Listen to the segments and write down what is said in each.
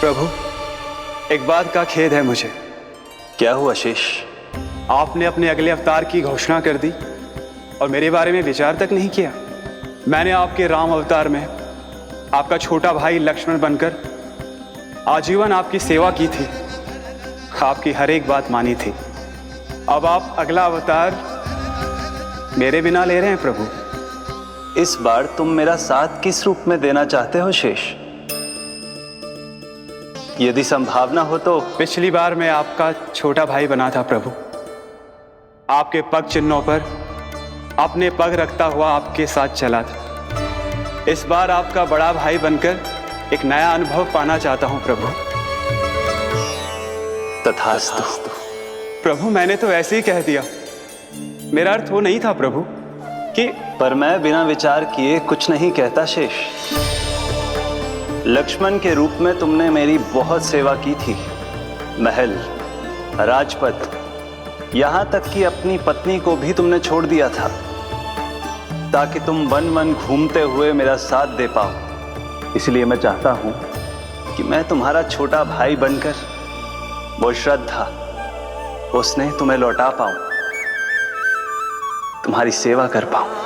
प्रभु, एक बात का खेद है मुझे। क्या हुआ शेष? आपने अपने अगले अवतार की घोषणा कर दी और मेरे बारे में विचार तक नहीं किया। मैंने आपके राम अवतार में आपका छोटा भाई लक्ष्मण बनकर आजीवन आपकी सेवा की थी, आपकी हर एक बात मानी थी। अब आप अगला अवतार मेरे बिना ले रहे हैं प्रभु। इस बार तुम मेरा साथ किस रूप में देना चाहते हो शेष? यदि संभावना हो तो। पिछली बार मैं आपका छोटा भाई बना था प्रभु, आपके पग चिन्हों पर अपने पग रखता हुआ आपके साथ चला था। इस बार आपका बड़ा भाई बनकर एक नया अनुभव पाना चाहता हूं प्रभु। तथास्तु। प्रभु, मैंने तो ऐसे ही कह दिया, मेरा अर्थ वो नहीं था प्रभु कि। पर मैं बिना विचार किए कुछ नहीं कहता शेष। लक्ष्मण के रूप में तुमने मेरी बहुत सेवा की थी। महल, राजपद, यहां तक कि अपनी पत्नी को भी तुमने छोड़ दिया था ताकि तुम वन वन घूमते हुए मेरा साथ दे पाओ। इसलिए मैं चाहता हूं कि मैं तुम्हारा छोटा भाई बनकर वो श्रद्धा, वो स्नेह तुम्हें लौटा पाऊं, तुम्हारी सेवा कर पाऊं।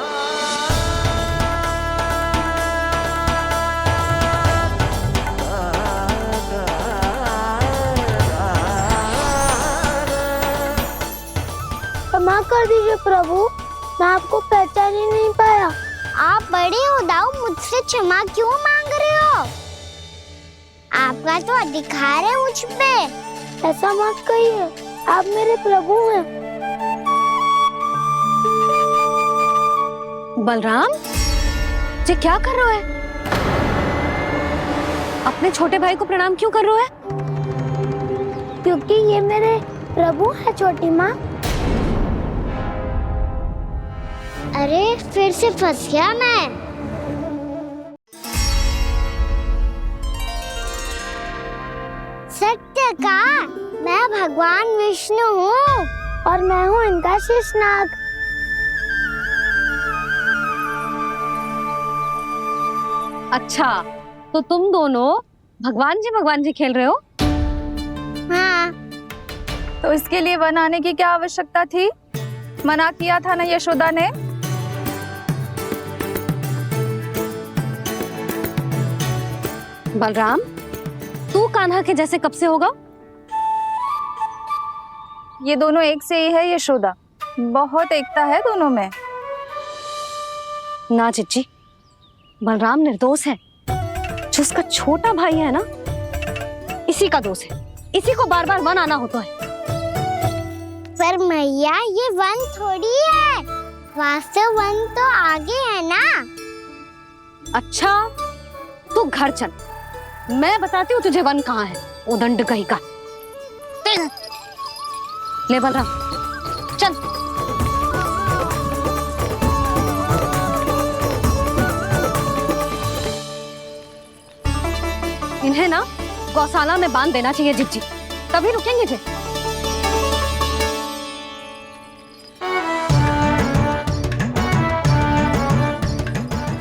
क्षमा कर दीजिए प्रभु, मैं आपको पहचान ही नहीं पाया। आप बड़े हो दाऊ, मुझसे क्षमा क्यों मांग रहे हो? आपका तो अधिकार है मुझ पे। ऐसा मत कहिए, आप मेरे प्रभु हैं। बलराम जी, क्या कर रहे हो? अपने छोटे भाई को प्रणाम क्यों कर रहे हो? क्योंकि ये मेरे प्रभु है छोटी माँ। अरे फिर से फंस गया मैं। सत्य का, मैं भगवान विष्णु हूँ और मैं हूँ इनका शेषनाग। अच्छा, तो तुम दोनों भगवान जी खेल रहे हो? हाँ। तो इसके लिए वन आने की क्या आवश्यकता थी? मना किया था ना यशोदा ने। बलराम, तू कान्हा के जैसे कब से होगा? ये दोनों एक से ही है यशोदा, बहुत एकता है दोनों में। ना चिच्ची, बलराम निर्दोष है। जो उसका छोटा भाई है ना, इसी का दोष है। इसी को बार बार वन आना होता है। पर मैया, ये वन थोड़ी है, वास्तव वन तो आगे है ना। अच्छा, तू घर चल, मैं बताती हूँ तुझे वन कहाँ है। उदंड कहीं का। ले बलराम, चल। इन्हें ना गौशाला में बांध देना चाहिए जिज्जी, तभी रुकेंगे जे।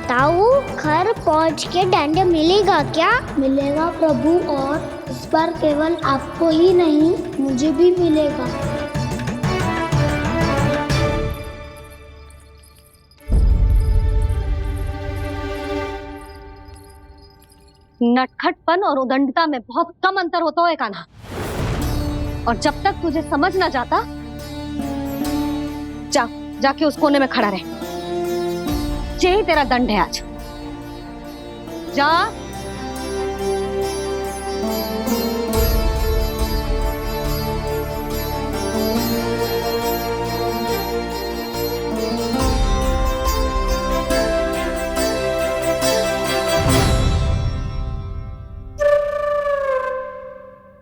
ताऊ, घर पहुँच के दंड मिलेगा क्या? मिलेगा प्रभु, और इस बार केवल आपको ही नहीं, मुझे भी मिलेगा। नटखटपन और उदंडता में बहुत कम अंतर होता है कान्हा, और जब तक तुझे समझ ना जाता, जाके उस कोने में खड़ा रहे। यही तेरा दंड है आज। जा।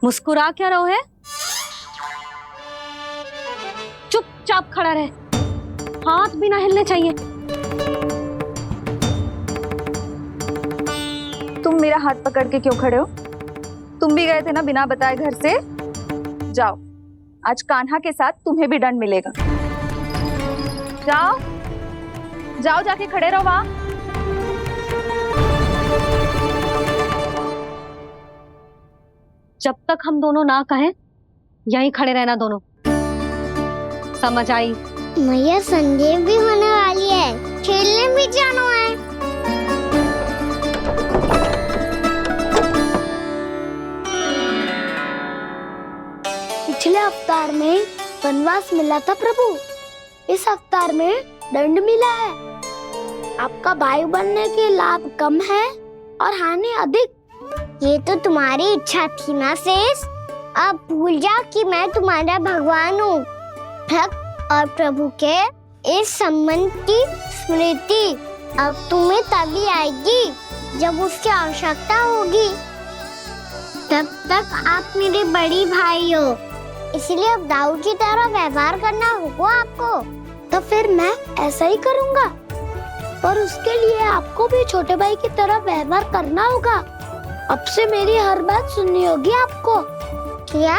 मुस्कुरा क्या रहो है? चुपचाप खड़ा रहे, हाथ भी ना हिलने चाहिए। तुम मेरा हाथ पकड़ के क्यों खड़े हो? तुम भी गए थे ना बिना बताए घर से। जाओ, आज कान्हा के साथ तुम्हें भी दंड मिलेगा। जाओ जाओ, जाके खड़े रहो वहां। जब तक हम दोनों ना कहें यहीं खड़े रहना दोनों, समझ आई? मैया संडे भी होने वाली है, खेलने भी जाना है। पिछले अवतार में वनवास मिला था प्रभु, इस अवतार में दंड मिला है। आपका भाई बनने के लाभ कम है और हानि अधिक। ये तो तुम्हारी इच्छा थी ना शेष। अब भूल जा कि मैं तुम्हारा भगवान हूँ। भक्त और प्रभु के इस संबंध की स्मृति अब तुम्हें तभी आएगी जब उसकी आवश्यकता होगी। तब तक आप मेरे बड़ी भाई हो, इसलिए अब दाऊद की तरह व्यवहार करना होगा आपको। तो फिर मैं ऐसा ही करूँगा, पर उसके लिए आपको भी छोटे भाई की तरह व्यवहार करना होगा। अब से मेरी हर बात सुननी होगी आपको। क्या?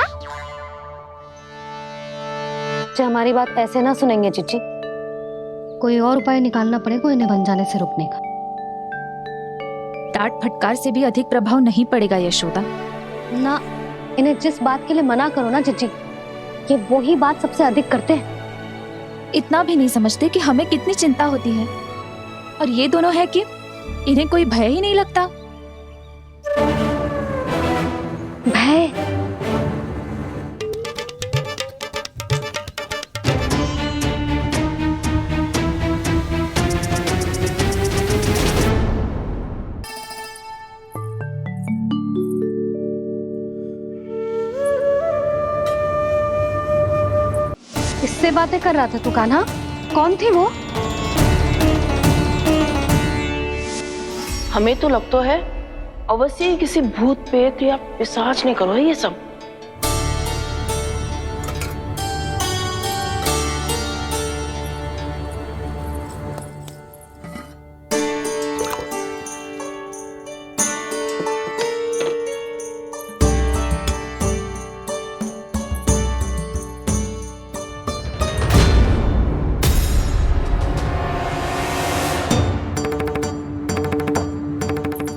जो हमारी बात ऐसे ना सुनेंगे चिची, कोई और उपाय निकालना पड़ेगा इन्हें बन जाने से रुकने का। डांट फटकार से भी अधिक प्रभाव नहीं पड़ेगा यशोदा। ना, इन्हें जिस बात के लिए मना करो ना चिची, ये वही बात सबसे अधिक करते हैं। इतना भी नहीं समझते कि हमें कितनी चिंता होती है, और ये दोनों है कि इन्हें कोई भय ही नहीं लगता। भय? किससे बातें कर रहा था तू कान्हा? कौन थी वो? हमें तो लगता है अवश्य ही किसी भूत प्रेत या पिशाच ने करो है ये सब।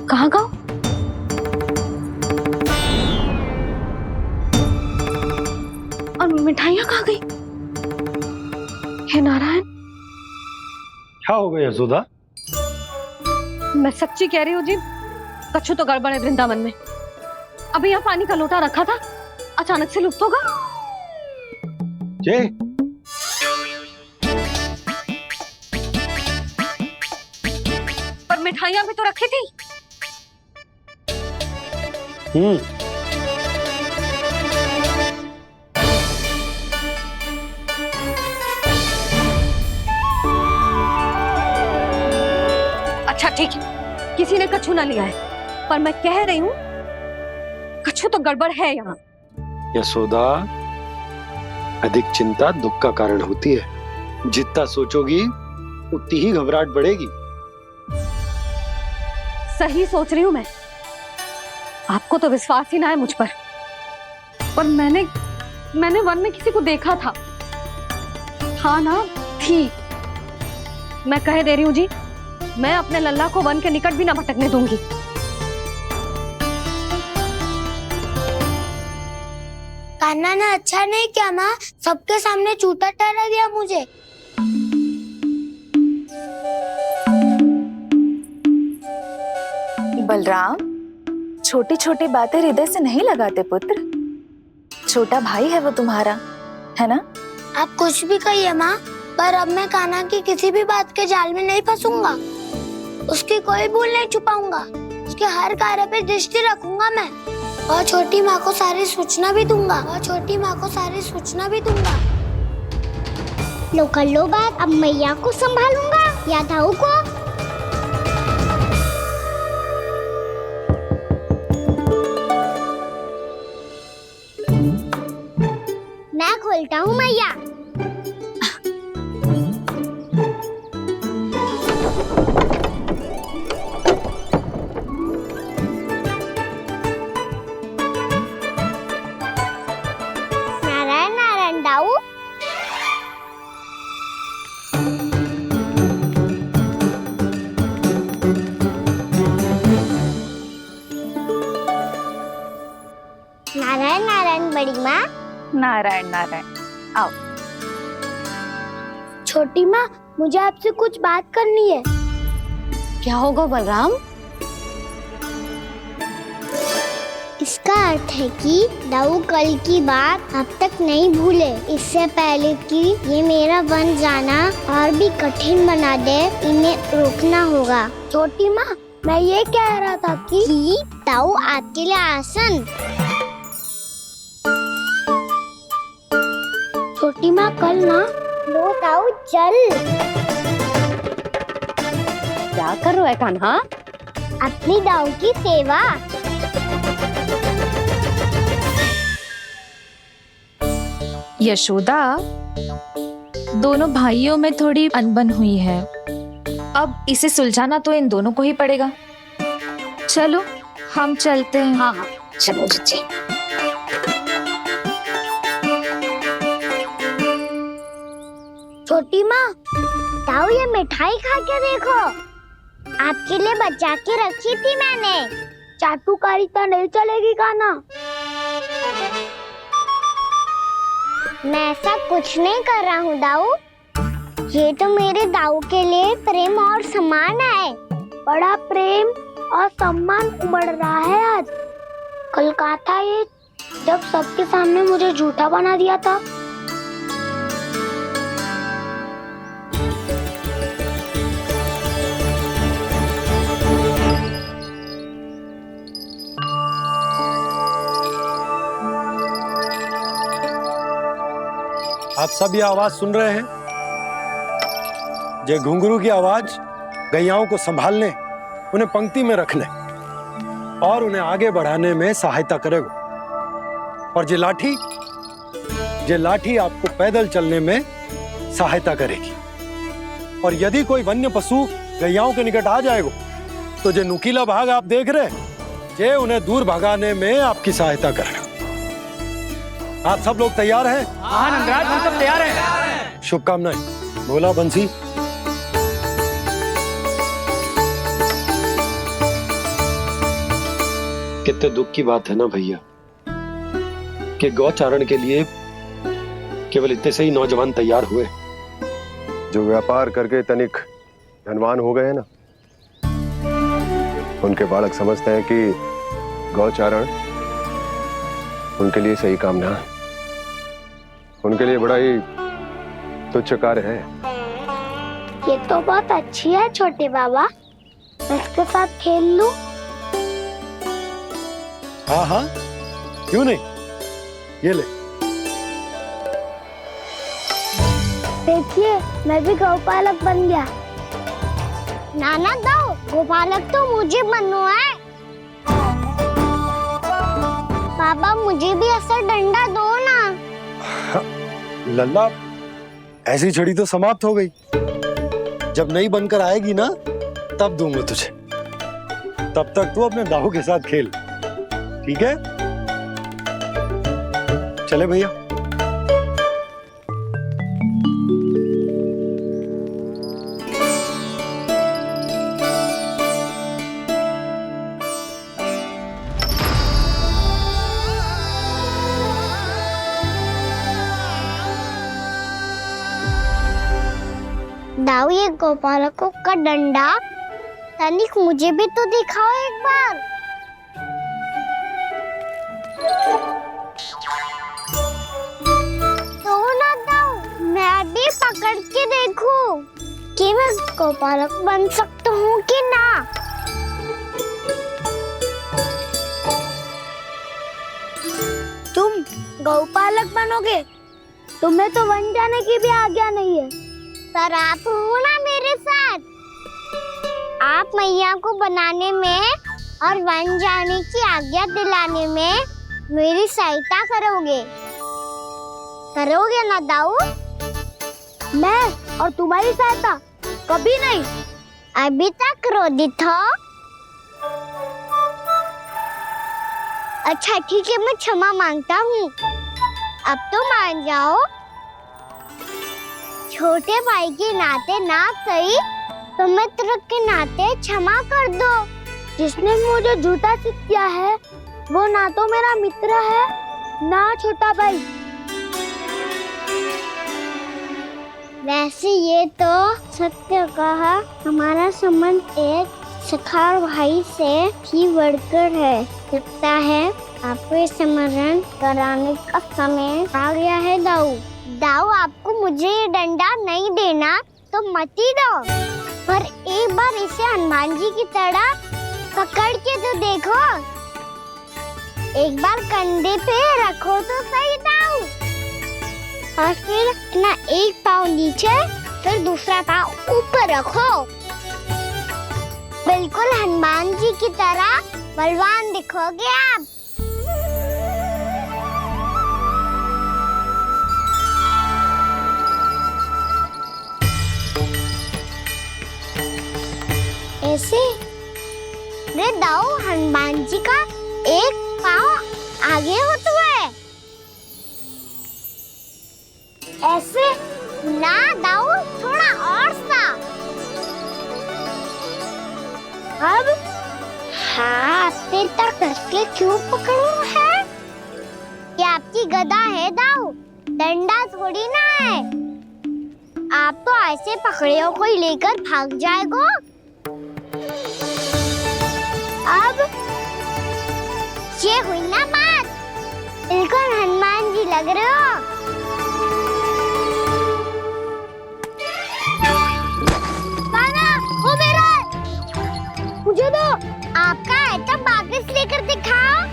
कहाँ गाँव? और मिठाइयाँ कहाँ गई? हे नारायण, क्या हो गया यशोदा? मैं सच्ची कह रही हूँ जी, कछु तो गड़बड़ है वृंदावन में। अभी यहाँ पानी का लोटा रखा था, अचानक से लुप्त होगा। जे पर मिठाइयाँ भी तो रखी थी। अच्छा ठीक है, किसी ने कछु ना लिया है, पर मैं कह रही हूँ कछु तो गड़बड़ है यहाँ। यशोदा, अधिक चिंता दुख का कारण होती है। जितना सोचोगी उतनी ही घबराहट बढ़ेगी। सही सोच रही हूँ मैं। आपको तो विश्वास ही ना है मुझ पर मैंने वन में किसी को देखा था। हाँ ना, थी। मैं कह दे रही हूँ जी, मैं अपने लल्ला को वन के निकट भी ना भटकने दूंगी। कान्हा ने अच्छा नहीं किया माँ, सबके सामने चूता ठहरा दिया मुझे। बलराम, छोटी छोटी बातें हृदय से नहीं लगाते पुत्र। छोटा भाई है वो तुम्हारा, है ना? आप कुछ भी कहिए माँ, पर अब मैं कान्हा की किसी भी बात के जाल में नहीं फंसूंगा। उसकी कोई भूल नहीं छुपाऊंगा। उसके हर कार्य पे दृष्टि रखूंगा मैं, और छोटी माँ को सारी सूचना भी दूंगा। लो कर लो बात, अब मैया को संभालूंगा या दाऊ को। मैं खोलता हूँ मैया। नारायण नारायण दाऊ। बड़ी माँ। नारायण नारायण। आओ। छोटी माँ, मुझे आपसे कुछ बात करनी है। क्या होगा बलराम? इसका अर्थ है कि दाऊ कल की बात अब तक नहीं भूले। इससे पहले कि ये मेरा बन जाना और भी कठिन बना दे, इन्हें रोकना होगा। छोटी माँ, मैं ये कह रहा था कि दाऊ आपके लिए आसन। छोटी माँ, कल ना लो दाऊ चल। क्या कर रहा है कान्हा? अपनी दाऊ की सेवा। यशोदा, दोनों भाइयों में थोड़ी अनबन हुई है। अब इसे सुलझाना तो इन दोनों को ही पड़ेगा। चलो हम चलते हैं। हाँ हाँ, चलो जी। छोटी माँ, दाऊ ये मिठाई खा के देखो, आपके लिए बचा के रखी थी मैंने। चाटुकारिता नहीं चलेगी कान्हा। मैं ऐसा कुछ नहीं कर रहा हूँ दाऊ। ये तो मेरे दाऊ के लिए प्रेम और सम्मान है। बड़ा प्रेम और सम्मान उमड़ रहा है आज। कल कहा था ये, जब सबके सामने मुझे झूठा बना दिया था। आप सब ये आवाज सुन रहे हैं? ये घुंघरू की आवाज गैयाओं को संभालने, उन्हें पंक्ति में रखने और उन्हें आगे बढ़ाने में सहायता करेगा। और ये लाठी आपको पैदल चलने में सहायता करेगी। और यदि कोई वन्य पशु गैयाओं के निकट आ जाएगा तो जो नुकीला भाग आप देख रहे हैं, ये उन्हें दूर भगाने में आपकी सहायता करेगा। आप सब लोग तैयार हैं? हाँ नंदराज, हम सब तैयार हैं। शुभकामनाएं। बोला बंसी। कितने दुख की बात है ना भैया कि गौचारण के लिए केवल इतने से ही नौजवान तैयार हुए। जो व्यापार करके तनिक धनवान हो गए हैं ना, उनके बालक समझते हैं कि गौचारण उनके लिए सही काम ना है। उनके लिए बड़ा ही तुच्छ कार्य है। ये तो बहुत अच्छी है छोटे बाबा, मैं इसके साथ खेल लूं? हाँ हाँ, क्यों नहीं, ये ले। देखिए, मैं भी गौपालक बन गया। नाना दाऊ, गोपालक तो मुझे बनना है। बाबा मुझे भी ऐसा डंडा दो ना। लल्ला, ऐसी छड़ी तो समाप्त हो गई। जब नई बनकर आएगी ना, तब दूंगा तुझे। तब तक तू अपने दाऊ के साथ खेल, ठीक है? चले भैया। दाऊ, ये गोपालकों का डंडा तनिक मुझे भी तो दिखाओ एक बार। तो ना दाऊ, मैं भी पकड़ के देखूं कि मैं गोपालक बन सकता हूँ कि ना। तुम गौपालक बनोगे? तुम्हें तो वन जाने की भी आज्ञा नहीं है। पर आप हो ना मेरे साथ। आप मैया को बनाने में और वन जाने की आज्ञा दिलाने में मेरी सहायता करोगे ना दाऊ? मैं और तुम्हारी सहायता कभी नहीं। अभी तक क्रोधित हो? अच्छा ठीक है, मैं क्षमा मांगता हूँ। अब तो मान जाओ। छोटे भाई के नाते ना सही तो मित्र के नाते क्षमा कर दो। जिसने मुझे झूठा सिद्ध किया है, वो ना तो मेरा मित्र है ना छोटा भाई। वैसे ये तो सत्य कहा, हमारा संबंध एक सखार भाई से भी बढ़कर है। लगता है आपको स्मरण कराने का समय आ गया है दाऊ। दाऊ, आपको मुझे ये डंडा नहीं देना तो मत ही दो, पर एक बार इसे हनुमान जी की तरह पकड़ के तो देखो। एक बार कंधे पे रखो तो सही दाऊ, और फिर अपना एक पाँव नीचे फिर दूसरा पाँव ऊपर रखो। बिल्कुल हनुमान जी की तरह बलवान दिखोगे आप। ऐसे रे दाऊ, हनुमान जी का एक पाँव आगे होता है। ऐसे ना दाऊ, थोड़ा और सा। अब हाथ पे तक कसके क्यों पकड़ो है? ये आपकी गदा है दाऊ, डंडा थोड़ी ना है। आप तो ऐसे पकड़े हो कोई लेकर भाग जाएगा। अब ये हुई ना बात, बिल्कुल हनुमान जी लग रहे हो। कान्हा, वो मेरा, मुझे दो। आपका आइटम वापस लेकर दिखाओ।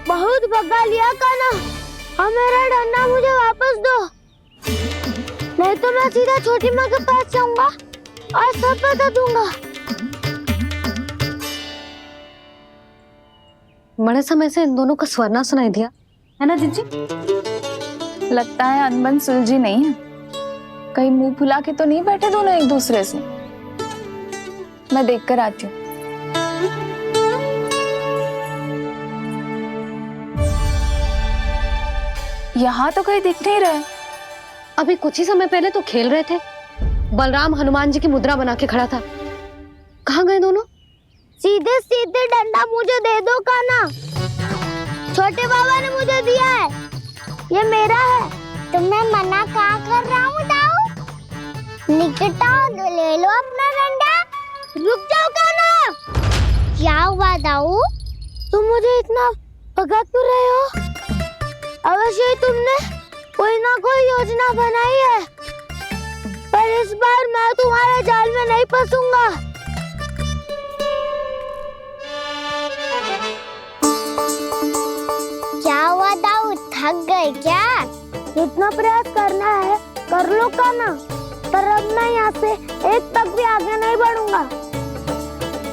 बहुत भगा लिया कान्हा, अब मेरा डंडा मुझे वापस दो, नहीं तो मैं सीधा छोटी माँ के पास जाऊंगा और सब बता दूंगा। बड़े समय से इन दोनों का स्वर ना सुनाई दिया है ना जीजी? लगता है अनबन सुलझी नहीं है। कहीं मुंह फुला के तो नहीं बैठे दोनों एक दूसरे से। मैं देख कर आती हूँ। यहाँ तो कहीं दिख नहीं रहा। अभी कुछ ही समय पहले तो खेल रहे थे। बलराम हनुमान जी की मुद्रा बना के खड़ा था। कहाँ गए दोनों? सीधे सीधे डंडा मुझे दे दो कान्हा, छोटे बाबा ने मुझे दिया है, ये मेरा है। तो मैं मना कहाँ कर रहा हूँ दाऊ? निकट आओ तो ले लो अपना डंडा। रुक जाओ कान्हा। क्या हुआ दाऊ? तुम मुझे इतना भगा क्यों रहे हो? अवश्य ही तुमने कोई ना कोई योजना बनाई है, पर इस बार मैं तुम्हारे जाल में नहीं फंसूंगा। क्या हुआ दाऊ, थक गए क्या? जितना प्रयास करना है कर लो कान्हा, पर अब मैं यहाँ से एक तक भी आगे नहीं बढ़ूंगा।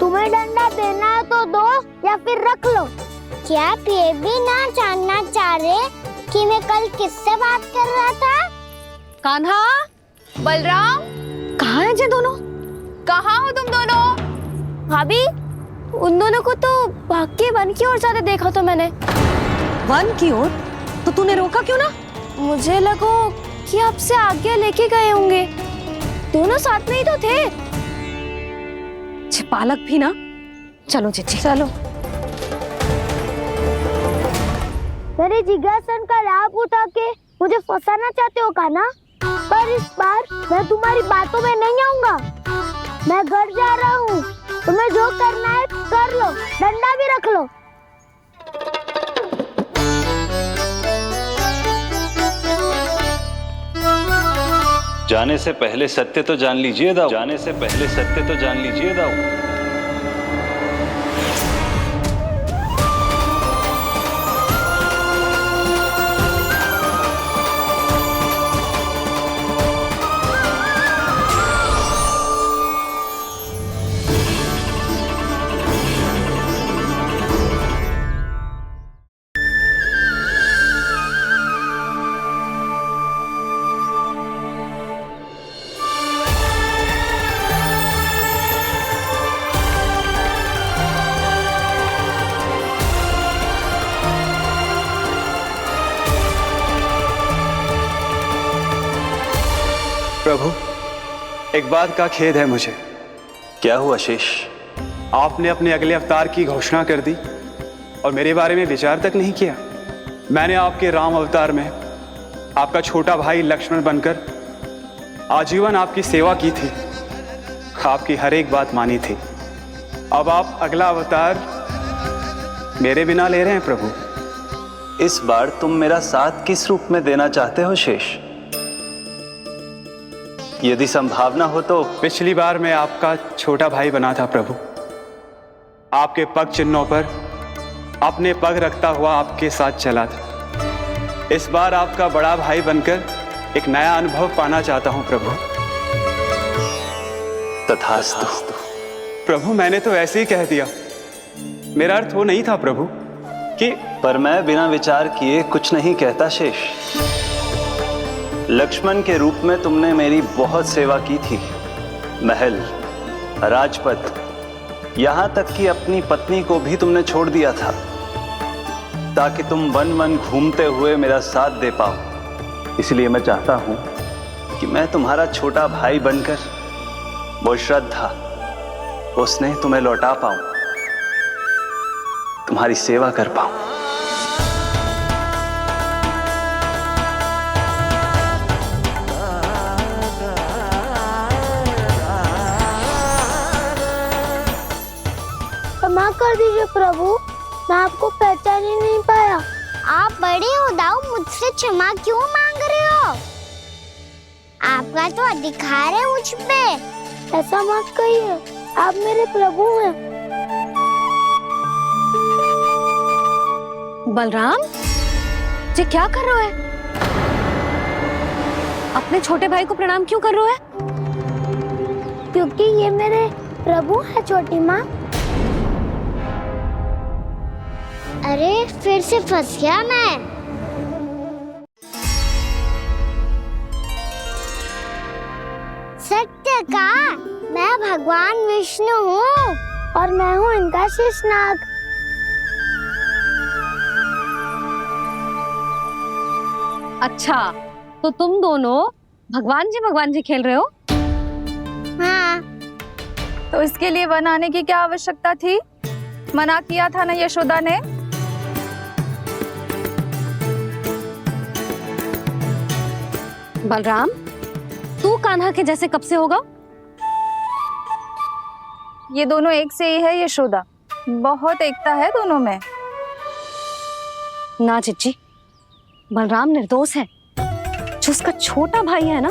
तुम्हें डंडा देना है तो दो या फिर रख लो। क्या आप ये भी ना जानना चाह रहे कि मैं कल किससे बात कर रहा था? कान्हा, बलराम, कहाँ हैं ये दोनों? कहाँ हो तुम दोनों? भाभी, उन दोनों को तो भाग के वन की ओर जाते देखा तो मैंने। वन की ओर? तो तूने रोका क्यों ना? मुझे लगा कि आपसे आगे लेके गए होंगे। दोनों साथ में ही तो थे। छिपालक भी ना। चलो चिट्ठी, चलो। मेरे जिज्ञासन का लाभ उठा के मुझे फंसाना चाहते हो कान्हा, पर इस बार मैं तुम्हारी बातों में नहीं आऊंगा। मैं घर जा रहा हूँ, तुम्हें जो करना है कर लो, डंडा भी रख लो। जाने से पहले सत्य तो जान लीजिए दाऊ। जाने से पहले सत्य तो जान लीजिए दाऊ। एक बात का खेद है मुझे। क्या हुआ शेष? आपने अपने अगले अवतार की घोषणा कर दी और मेरे बारे में विचार तक नहीं किया। मैंने आपके राम अवतार में आपका छोटा भाई लक्ष्मण बनकर आजीवन आपकी सेवा की थी, आपकी हर एक बात मानी थी। अब आप अगला अवतार मेरे बिना ले रहे हैं प्रभु। इस बार तुम मेरा साथ किस रूप में देना चाहते हो शेष? यदि संभावना हो तो। पिछली बार मैं आपका छोटा भाई बना था प्रभु, आपके पग चिन्हों पर अपने पग रखता हुआ आपके साथ चला था। इस बार आपका बड़ा भाई बनकर एक नया अनुभव पाना चाहता हूं प्रभु। तथास्तु। प्रभु मैंने तो ऐसे ही कह दिया, मेरा अर्थ वो नहीं था प्रभु कि। पर मैं बिना विचार किए कुछ नहीं कहता शेष। लक्ष्मण के रूप में तुमने मेरी बहुत सेवा की थी। महल, राजपथ, यहां तक कि अपनी पत्नी को भी तुमने छोड़ दिया था ताकि तुम वन वन घूमते हुए मेरा साथ दे पाओ। इसलिए मैं चाहता हूं कि मैं तुम्हारा छोटा भाई बनकर वो श्रद्धा, वो स्नेह तुम्हें लौटा पाऊं, तुम्हारी सेवा कर पाऊं। क्षमा कर दीजिए प्रभु, मैं आपको पहचान ही नहीं पाया। आप बड़े हो दाऊ, मुझसे क्षमा क्यों मांग रहे हो? आपका तो अधिकार है मुझ पे। ऐसा मत कहिए, आप मेरे प्रभु हैं। बलराम जी क्या कर रहे हो? अपने छोटे भाई को प्रणाम क्यों कर रहे हो? क्योंकि ये मेरे प्रभु है छोटी माँ। अरे फिर से फंस गया मैं। सत्य का, मैं भगवान विष्णु हूँ और मैं हूँ इनका शेषनाग। अच्छा, तो तुम दोनों भगवान जी खेल रहे हो? हाँ। तो इसके लिए वन आने की क्या आवश्यकता थी? मना किया था ना यशोदा ने। बलराम, तू कान्हा के जैसे कब से होगा? ये दोनों एक से ही है यशोदा, बहुत एकता है दोनों में। ना चिच्ची, बलराम निर्दोष है। जो उसका छोटा भाई है ना,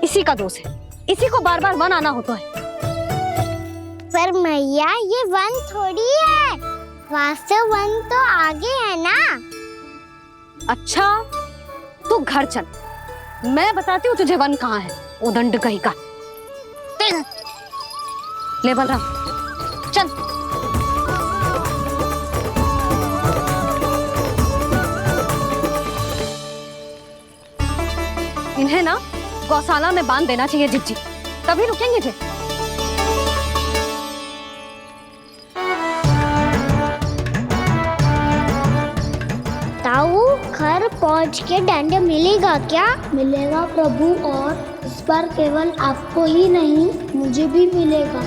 इसी का दोष है। इसी को बार बार वन आना होता है। पर मैया ये वन थोड़ी है, वास्तव वन तो आगे है ना। अच्छा, तू घर चल, मैं बताती हूँ तुझे वन कहाँ है। उदंड कहीं का। ले बलराम चल। इन्हें ना गौशाला में बांध देना चाहिए जिज्जी, तभी रुकेंगे जे। ताऊ, घर पहुंच के दंड मिलेगा क्या? मिलेगा प्रभु, और इस बार केवल आपको ही नहीं मुझे भी मिलेगा।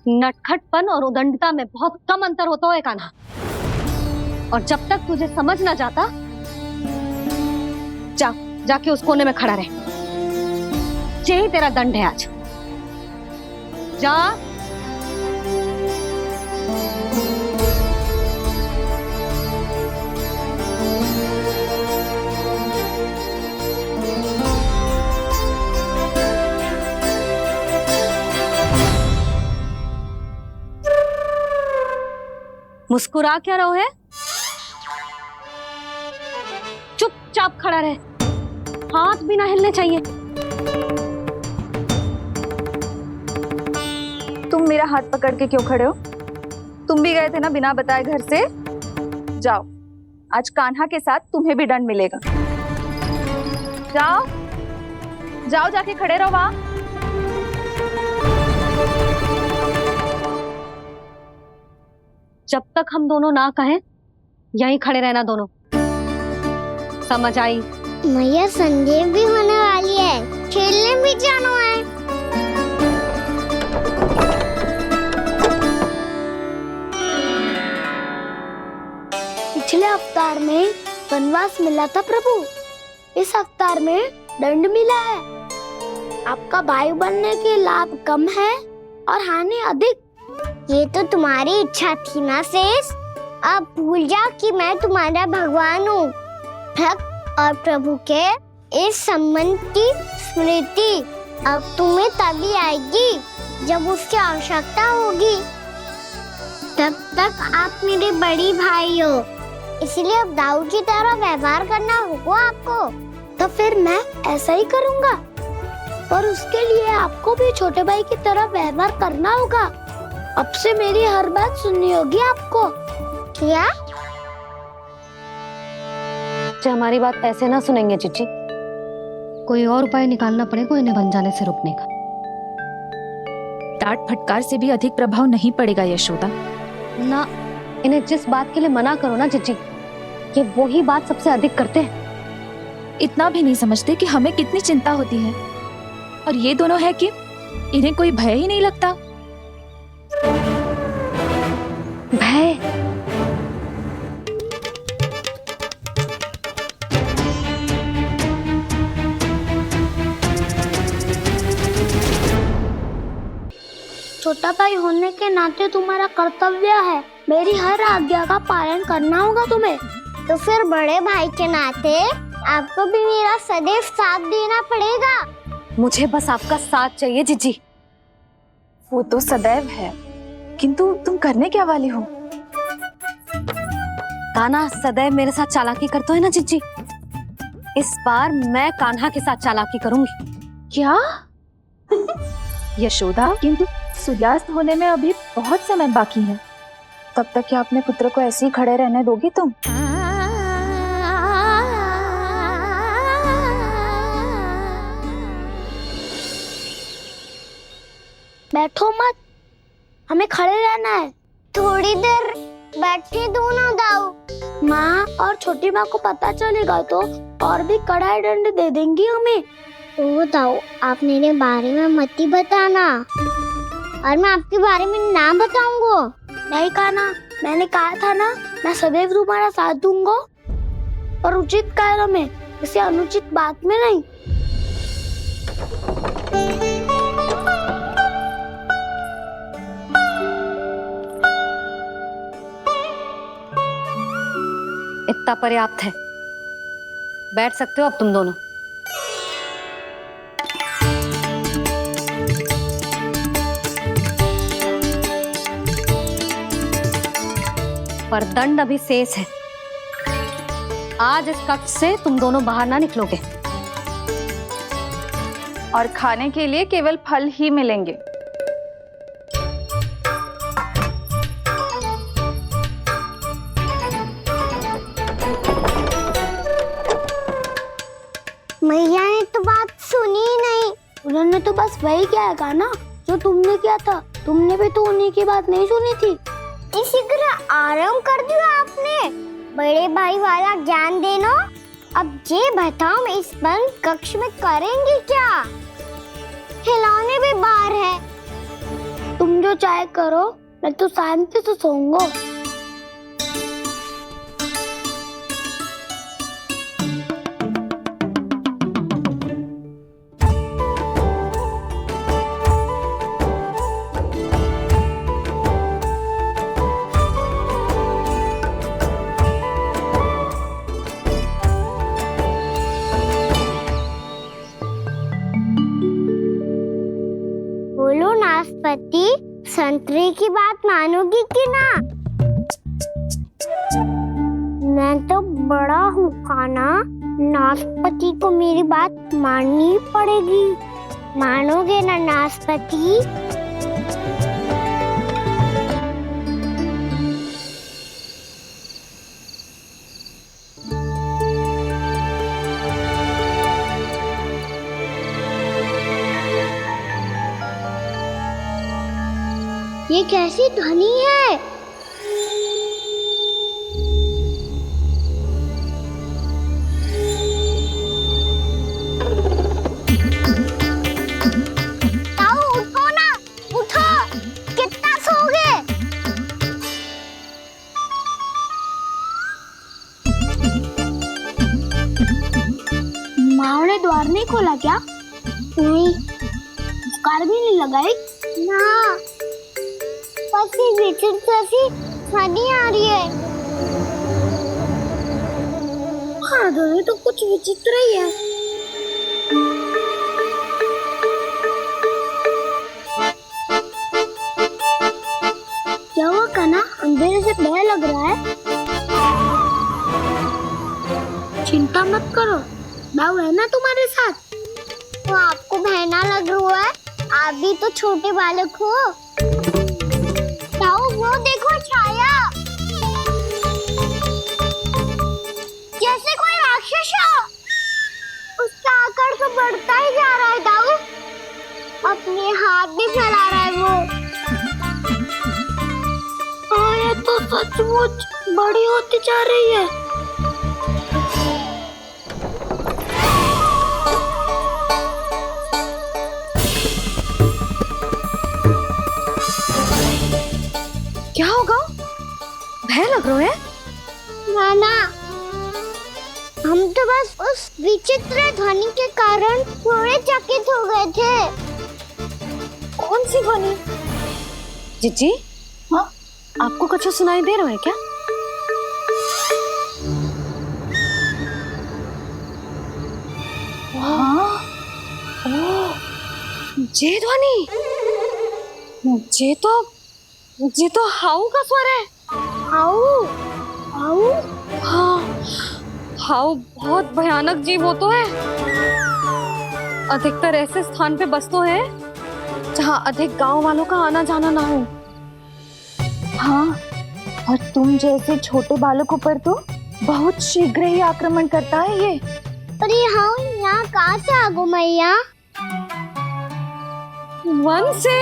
नटखटपन और उदंडता में बहुत कम अंतर होता है कान्हा, और जब तक तुझे समझ ना जाता, जाके उस कोने में खड़ा रहे। यही तेरा दंड है आज। जा। मुस्कुरा क्या रहो है? चुपचाप खड़ा रहे, हाथ भी ना हिलने चाहिए। तुम मेरा हाथ पकड़ के क्यों खड़े हो? तुम भी गए थे ना बिना बताए घर से। जाओ, आज कान्हा के साथ तुम्हें भी दंड मिलेगा। जाओ जाओ, जाके खड़े रहो वहां। जब तक हम दोनों ना कहें यहीं खड़े रहना दोनों, समझ आई? मैया संध्या भी होने वाली है, खेलने भी जाना है। पिछले अवतार में वनवास मिला था प्रभु, इस अवतार में दंड मिला है। आपका भाई बनने के लाभ कम है और हानि अधिक। ये तो तुम्हारी इच्छा थी ना शेष। अब भूल जा कि मैं तुम्हारा भगवान हूँ। भक्त और प्रभु के इस संबंध की स्मृति अब तुम्हें तभी आएगी जब उसकी आवश्यकता होगी। तब तक आप मेरे बड़ी भाई हो, इसलिए अब दाऊ की तरह व्यवहार करना होगा आपको। तो फिर मैं ऐसा ही करूँगा, पर उसके लिए आपको भी छोटे भाई की तरह व्यवहार करना होगा। अब से मेरी हर बात सुननी होगी आपको। क्या? हमारी बात ऐसे ना सुनेंगे चिची, कोई और उपाय निकालना पड़ेगा इन्हें बन जाने से रुकने का। डांट फटकार से भी अधिक प्रभाव नहीं पड़ेगा यशोदा। ना, इन्हें जिस बात के लिए मना करो ना चिची, ये वही बात सबसे अधिक करते हैं। इतना भी नहीं समझते कि हमें कितनी चिंता होती है, और ये दोनों है कि इन्हें कोई भय ही नहीं लगता। भय? छोटा भाई होने के नाते तुम्हारा कर्तव्य है, मेरी हर आज्ञा का पालन करना होगा तुम्हें। तो फिर बड़े भाई के नाते आपको भी मेरा सदैव साथ देना पड़ेगा। मुझे बस आपका साथ चाहिए जीजी। वो तो सदैव है, किंतु तुम करने क्या वाली हो? कान्हा सदैव मेरे साथ चालाकी करता है ना जीजी, इस बार मैं कान्हा के साथ चालाकी करूंगी। क्या? यशोदा, किंतु सूर्यास्त होने में अभी बहुत समय बाकी है, तब तक क्या अपने पुत्र को ऐसे ही खड़े रहने दोगी तुम? बैठो मत, हमें खड़े रहना है। थोड़ी देर बैठे दो ना दाऊ। माँ और छोटी माँ को पता चलेगा तो और भी कड़ा दंड दे देंगी हमें। ओ दाऊ, आप मेरे बारे में मत ही बताना, और मैं आपके बारे में ना बताऊंगा। नहीं कान्हा, मैंने कहा था ना, मैं सदैव तुम्हारा साथ दूंगा, और उचित कार्य में, किसी अनुचित बात में नहीं। इतना पर्याप्त है, बैठ सकते हो अब तुम दोनों। पर दंड अभी शेष है। आज इस कक्ष से तुम दोनों बाहर ना निकलोगे, और खाने के लिए केवल फल ही मिलेंगे। मैया ने तो बात सुनी ही नहीं। उन्होंने तो बस वही किया है ना जो तुमने किया था। तुमने भी तो उन्हीं की बात नहीं सुनी थी। इसी तरह आराम कर दिया आपने। बड़े भाई वाला ज्ञान देना। अब ये बताओ, मैं इस बंद कक्ष में करेंगे क्या? खिलौने भी बाहर है। तुम जो चाहे करो, मैं तो शांति से सोऊंगा। बोलो नाशपाती, संतरे की बात मानोगी कि ना? मैं तो बड़ा हूँ कान्हा, नाशपाती को मेरी बात माननी ही पड़ेगी। मानोगे ना नाशपाती? ये कैसी ध्वनि है? द्वार नहीं खोला क्या? नहीं। कार भी नहीं लगाई? ना, बस ये विचित्र सी ध्वनि आ रही है। हाँ, ध्वनि तो कुछ विचित्र ही है। क्या हुआ कान्हा? अंधेरे से भय लग रहा है। चिंता मत करो, दाऊ है ना तुम्हारे साथ। तो आपको बहना लग रहा है? आप भी तो छोटे बालक हो। ताऊ, वो देखो छाया, जैसे कोई राक्षस हो। उसका आकार तो बढ़ता ही जा रहा है ताऊ, अपने हाथ भी फैला रहा है वो। हाँ, ये तो सचमुच बड़ी होती जा रही है। क्या होगा? भय लग रहा है? नाना, हम तो बस उस विचित्र ध्वनि के कारण थोड़े चकित हो गए थे। कौन सी ध्वनि? जीजी, हाँ, आपको कुछ सुनाई दे रहा है क्या? हाँ, ओह, ये ध्वनि, ये तो हाउ का स्वर है। हाउ, हाउ, हाँ, हाउ बहुत भयानक जीव हो तो है। अधिकतर ऐसे स्थान पे बसते हैं जहाँ अधिक गांव वालों का आना जाना ना हो। हाँ, और तुम जैसे छोटे बालकों पर तो बहुत शीघ्र ही आक्रमण करता है ये। अरे हाउ यहाँ कहाँ से आ गो मैया? वन से।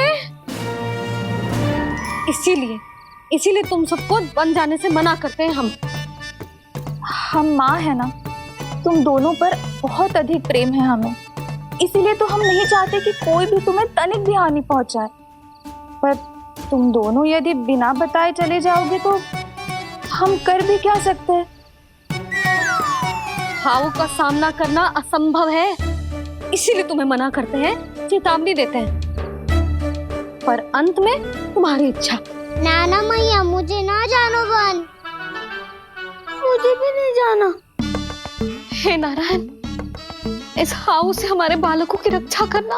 इसीलिए तुम सबको वन जाने से मना करते हैं हम माँ है ना, तुम दोनों पर बहुत अधिक प्रेम है हमें, इसीलिए तो हम नहीं चाहते कि कोई भी तुम्हें तनिक भी हानि पहुंचाए। पर तुम दोनों यदि बिना बताए चले जाओगे तो हम कर भी क्या सकते हैं? हाउ का सामना करना असंभव है, इसीलिए तुम्हें मना करते हैं, चेतावनी देते हैं। पर अंत में तुम्हारी इच्छा। नाना मैया, मुझे ना जानो वन। मुझे भी नहीं जाना। हे नारायण, इस हाउ से हमारे बालकों की रक्षा करना।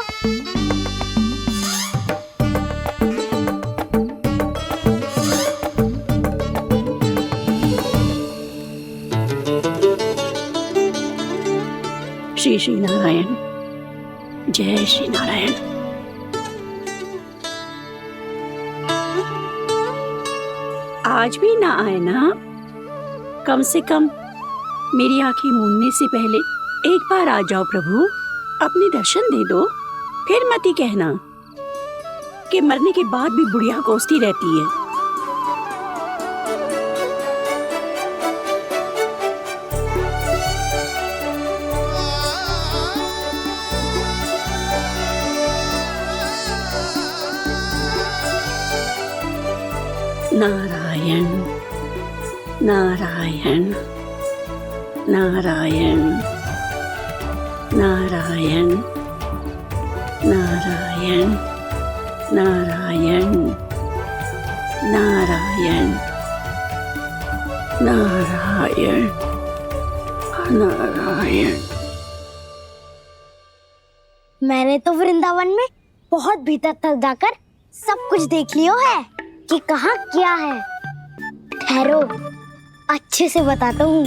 श्री श्री नारायण, जय श्री नारायण। आज भी ना आए ना? कम से कम मेरी आंखें मूंदने से पहले एक बार आ जाओ प्रभु, अपने दर्शन दे दो। फिर मत ही कहना कि मरने के बाद भी बुढ़िया कोसती रहती है। नारायण नारायण नारायण नारायण नारायण नारायण नारायण नारायण नारायण। मैंने तो वृंदावन में बहुत भीतर तक जाकर सब कुछ देख लियो है कि कहाँ क्या है। ठहरो, अच्छे से बताता हूँ।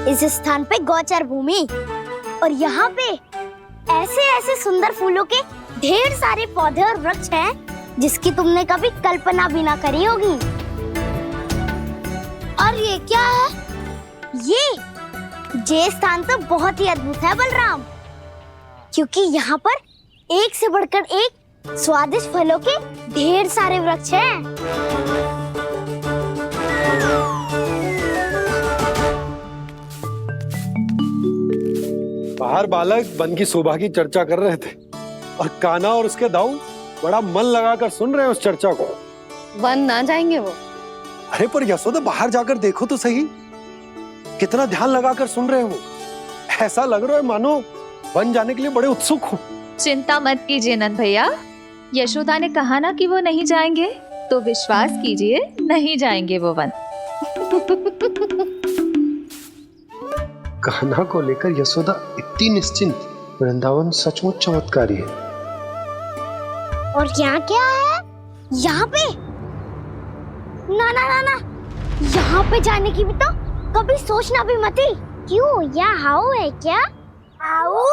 इस स्थान पे गौचर भूमि और यहाँ पे ऐसे ऐसे सुंदर फूलों के ढेर सारे पौधे और वृक्ष हैं जिसकी तुमने कभी कल्पना भी ना करी होगी। और ये क्या है? ये स्थान तो बहुत ही अद्भुत है बलराम, क्योंकि यहाँ पर एक से बढ़कर एक स्वादिष्ट फलों के ढेर सारे वृक्ष हैं। बाहर बालक वन की शोभा की चर्चा कर रहे थे और कान्हा और उसके दाऊ बड़ा मन लगाकर सुन रहे हैं उस चर्चा को। वन ना जाएंगे वो। अरे पर यशोदा बाहर जाकर देखो तो सही, कितना ध्यान लगाकर सुन रहे हैं वो। ऐसा लग रहा है मानो वन जाने के लिए बड़े उत्सुक हो। चिंता मत कीजिए नंद भैया, यशोदा ने कहा ना कि वो नहीं जाएंगे, तो विश्वास कीजिए नहीं जाएंगे वो वन। कान्हा को लेकर यशोदा इतनी निश्चिंत, वृंदावन सचमुच चमत्कारी है। और यहाँ क्या है? यहाँ पे? ना ना ना ना, यहाँ पे जाने की भी तो कभी सोचना भी मत ही। क्यों, यहाँ हाउ है क्या? हाउ?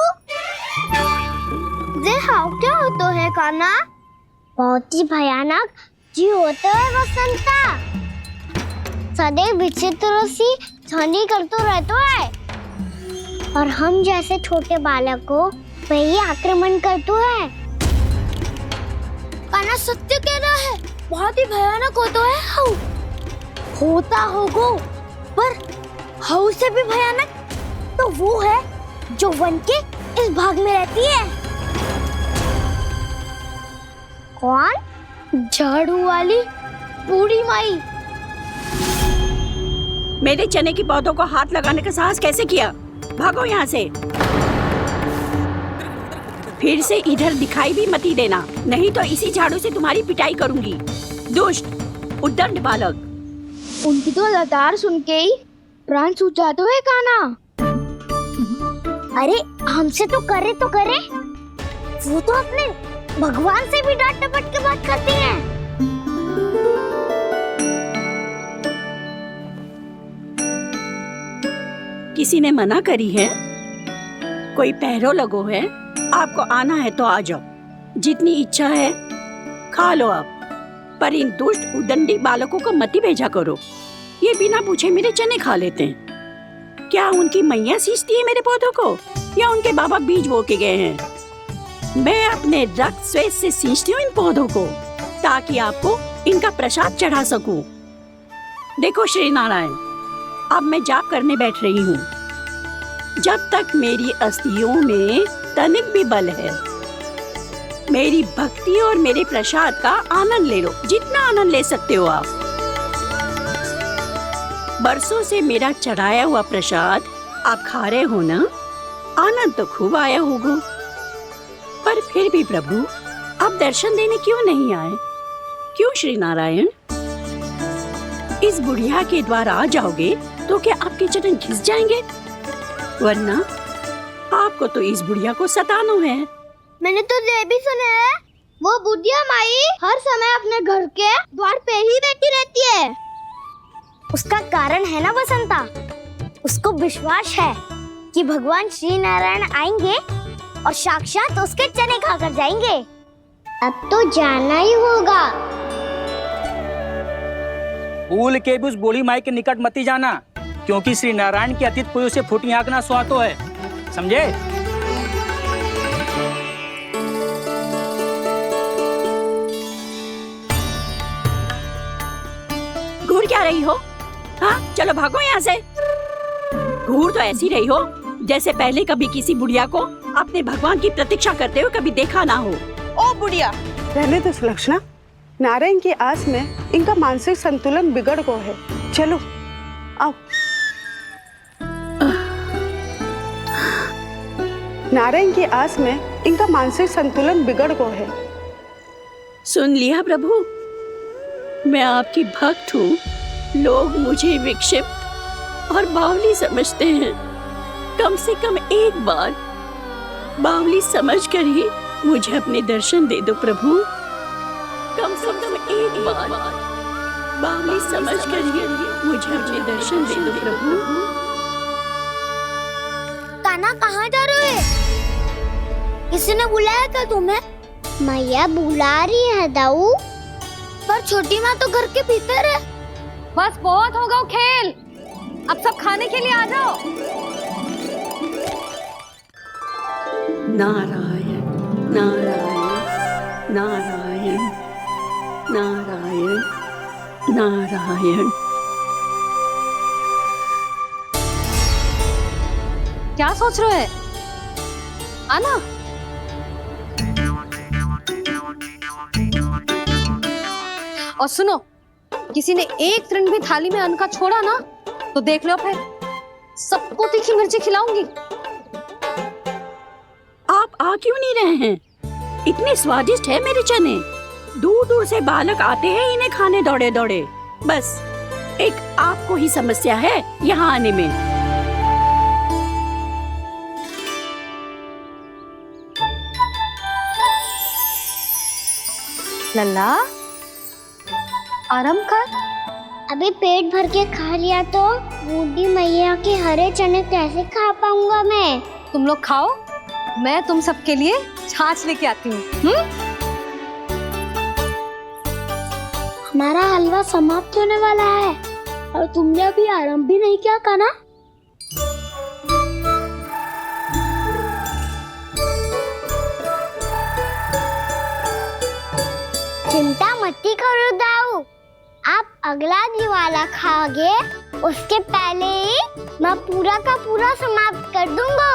ये हाउ क्या होता है कान्हा? बहुत ही भयानक जी होता है वसंता। सदैव विचित्र सी ध्वनि करते रहता है और हम जैसे छोटे बालक को वही आक्रमण करते हैं। कान्हा सत्य कह रहा है, बहुत ही भयानक होता है हाउ। होता होगा, पर हाउ से भी भयानक तो वो है जो वन के इस भाग में रहती है। कौन? झाड़ू वाली बूढ़ी माई। मेरे चने की पौधों को हाथ लगाने का साहस कैसे किया? भागो यहाँ से। फिर से इधर दिखाई भी मत ही देना, नहीं तो इसी झाड़ू से तुम्हारी पिटाई करूंगी। दुष्ट, उद्दंड बालक। उनकी तो लतार सुन के ही प्राण सूझ जाते हुए कान्हा। अरे हमसे तो करे, वो तो अपने भगवान से भी डांट डपट के बात करती हैं। किसी ने मना करी है? कोई पैरों लगो है? आपको आना है तो आ जाओ, जितनी इच्छा है खा लो आप, पर इन दुष्ट उदंडी बालकों को मत ही भेजा करो। ये बिना पूछे मेरे चने खा लेते हैं। क्या उनकी मैया सींचती है मेरे पौधों को, या उनके बाबा बीज बो के गए हैं? मैं अपने रक्त स्वेद से सींचती हूँ इन पौधों को, ताकि आपको इनका प्रसाद चढ़ा सकूं। देखो श्री नारायण, अब मैं जाप करने बैठ रही हूँ। जब तक मेरी अस्थियों में तनिक भी बल है, मेरी भक्ति और मेरे प्रसाद का आनंद ले लो, जितना आनंद ले सकते हो आप। बरसों से मेरा चढ़ाया हुआ प्रसाद आप खा रहे हो ना, आनंद तो खूब आया होगा। पर फिर भी प्रभु, आप दर्शन देने क्यों नहीं आए? क्यों श्री नारायण? इस बुढ़िया के द्वार आ जाओगे तो क्या आपके चरण घिस जाएंगे? वरना आपको तो इस बुढ़िया को सताना है। मैंने तो ये भी सुना है, वो बुढ़िया माई हर समय अपने घर के द्वार पे ही बैठी रहती है। उसका कारण है ना वसंता, उसको विश्वास है कि भगवान श्री नारायण आएंगे और साक्षात उसके चने खाकर जाएंगे। अब तो जाना ही होगा। भूल के भी उस बूढ़ी माई के निकट मत ही जाना, क्योंकि श्री नारायण की अतीत पुरुष से फूटी आंकना स्वातो है, समझे? घूर क्या रही हो? हाँ, चलो भागो यहाँ से। घूर तो ऐसी रही हो जैसे पहले कभी किसी बुढ़िया को अपने भगवान की प्रतीक्षा करते हुए कभी देखा ना हो। ओ बुढ़िया, रहने दो सुलक्षणा। नारायण की आस में इनका मानसिक संतुलन बिगड़ गया है। चलो आओ। नारायण की आस में इनका मानसिक संतुलन बिगड़ गया है। सुन लिया प्रभु, मैं आपकी भक्त हूँ। लोग मुझे विक्षिप्त और बावली समझते हैं। कम से कम एक बार बावली समझकर ही मुझे अपने दर्शन दे दो प्रभु। कम से कम एक बार बावली समझकर ही मुझे अपने दर्शन दे दो प्रभु। कान्हा कहाँ जा रहे हो? किसी ने बुलाया क्या तुम्हें? मैया बुला रही है दाऊ। पर छोटी माँ तो घर के भीतर है। बस बहुत होगा वो खेल, अब सब खाने के लिए आ जाओ। नारायण नारायण नारायण नारायण नारायण। क्या सोच रहे हैं? आना। और सुनो, किसी ने एक तृण भी थाली में अन्न का छोड़ा ना तो देख लो फिर सबको तीखी मिर्ची खिलाऊंगी। आप आ क्यों नहीं रहे हैं? इतने स्वादिष्ट है मेरे चने। दूर दूर से बालक आते हैं इन्हें खाने दौड़े दौड़े। बस एक आपको ही समस्या है यहाँ आने में। लल्ला आराम कर। अभी पेट भर के खा लिया तो बूढ़ी मैया के हरे चने कैसे खा पाऊंगा मैं? तुम लोग खाओ, मैं तुम सबके लिए छाछ लेके आती हूँ। हमारा हलवा समाप्त होने वाला है और तुमने अभी आराम भी नहीं किया कान्हा। चिंता मत करो दाऊ, आप अगला दिवाला खाओगे उसके पहले ही मैं पूरा का पूरा समाप्त कर दूंगा।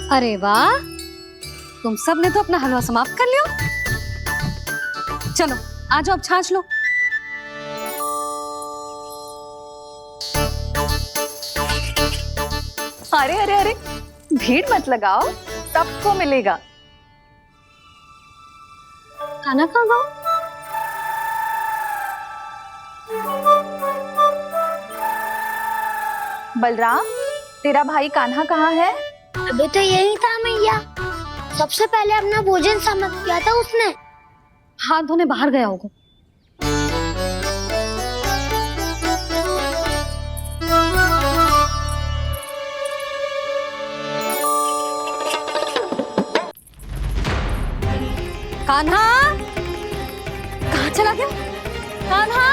अरे वाह, तुम सब ने तो अपना हलवा समाप्त कर लिया। चलो आ जाओ, अब छाछ लो। अरे अरे अरे, भीड़ मत लगाओ, सबको मिलेगा। खाना खा गो। बलराम, तेरा भाई कान्हा कहाँ है? अभी तो यही था मैया, सबसे पहले अपना भोजन समाप्त किया था उसने। हाथ धोने बाहर गया होगा। कान्हा कहाँ चला गया? कान्हा,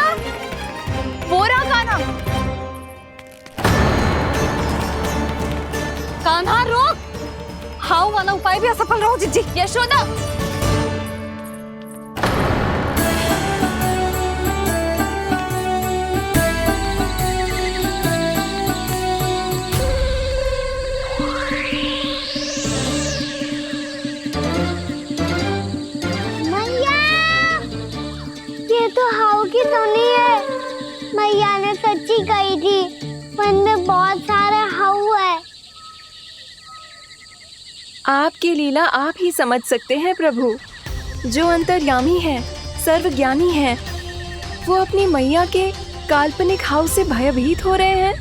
वो रहा कान्हा। कान्हा रोक, हाउ वाला उपाय भी असफल रहो जिज्जी। यशोदा, मैया, ये तो हाउ की धुनी है। मैया ने सच्ची कही थी, वन में बहुत सारे हाउ है। आपकी लीला आप ही समझ सकते हैं प्रभु। जो अंतर्यामी है, सर्वज्ञानी है, वो अपनी मैया के काल्पनिक हाव से भयभीत हो रहे हैं।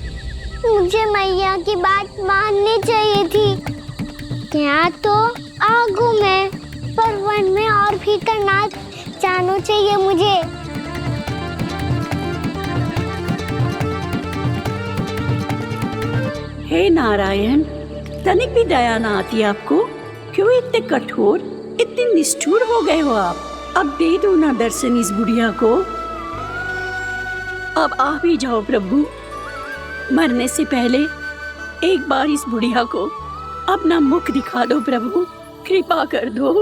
मुझे मैया की बात माननी चाहिए थी। यहाँ तो आगू में, पर वन में और भीतर ना जाना चाहिए मुझे। हे नारायण, तनिक भी दया ना आती आपको? क्यों इतने कठोर, इतने निष्ठुर हो गए हो आप? अब दे दो ना दर्शन इस बुढ़िया को। अब आ भी जाओ प्रभु। मरने से पहले एक बार इस बुढ़िया को अपना मुख दिखा दो प्रभु। कृपा कर दो,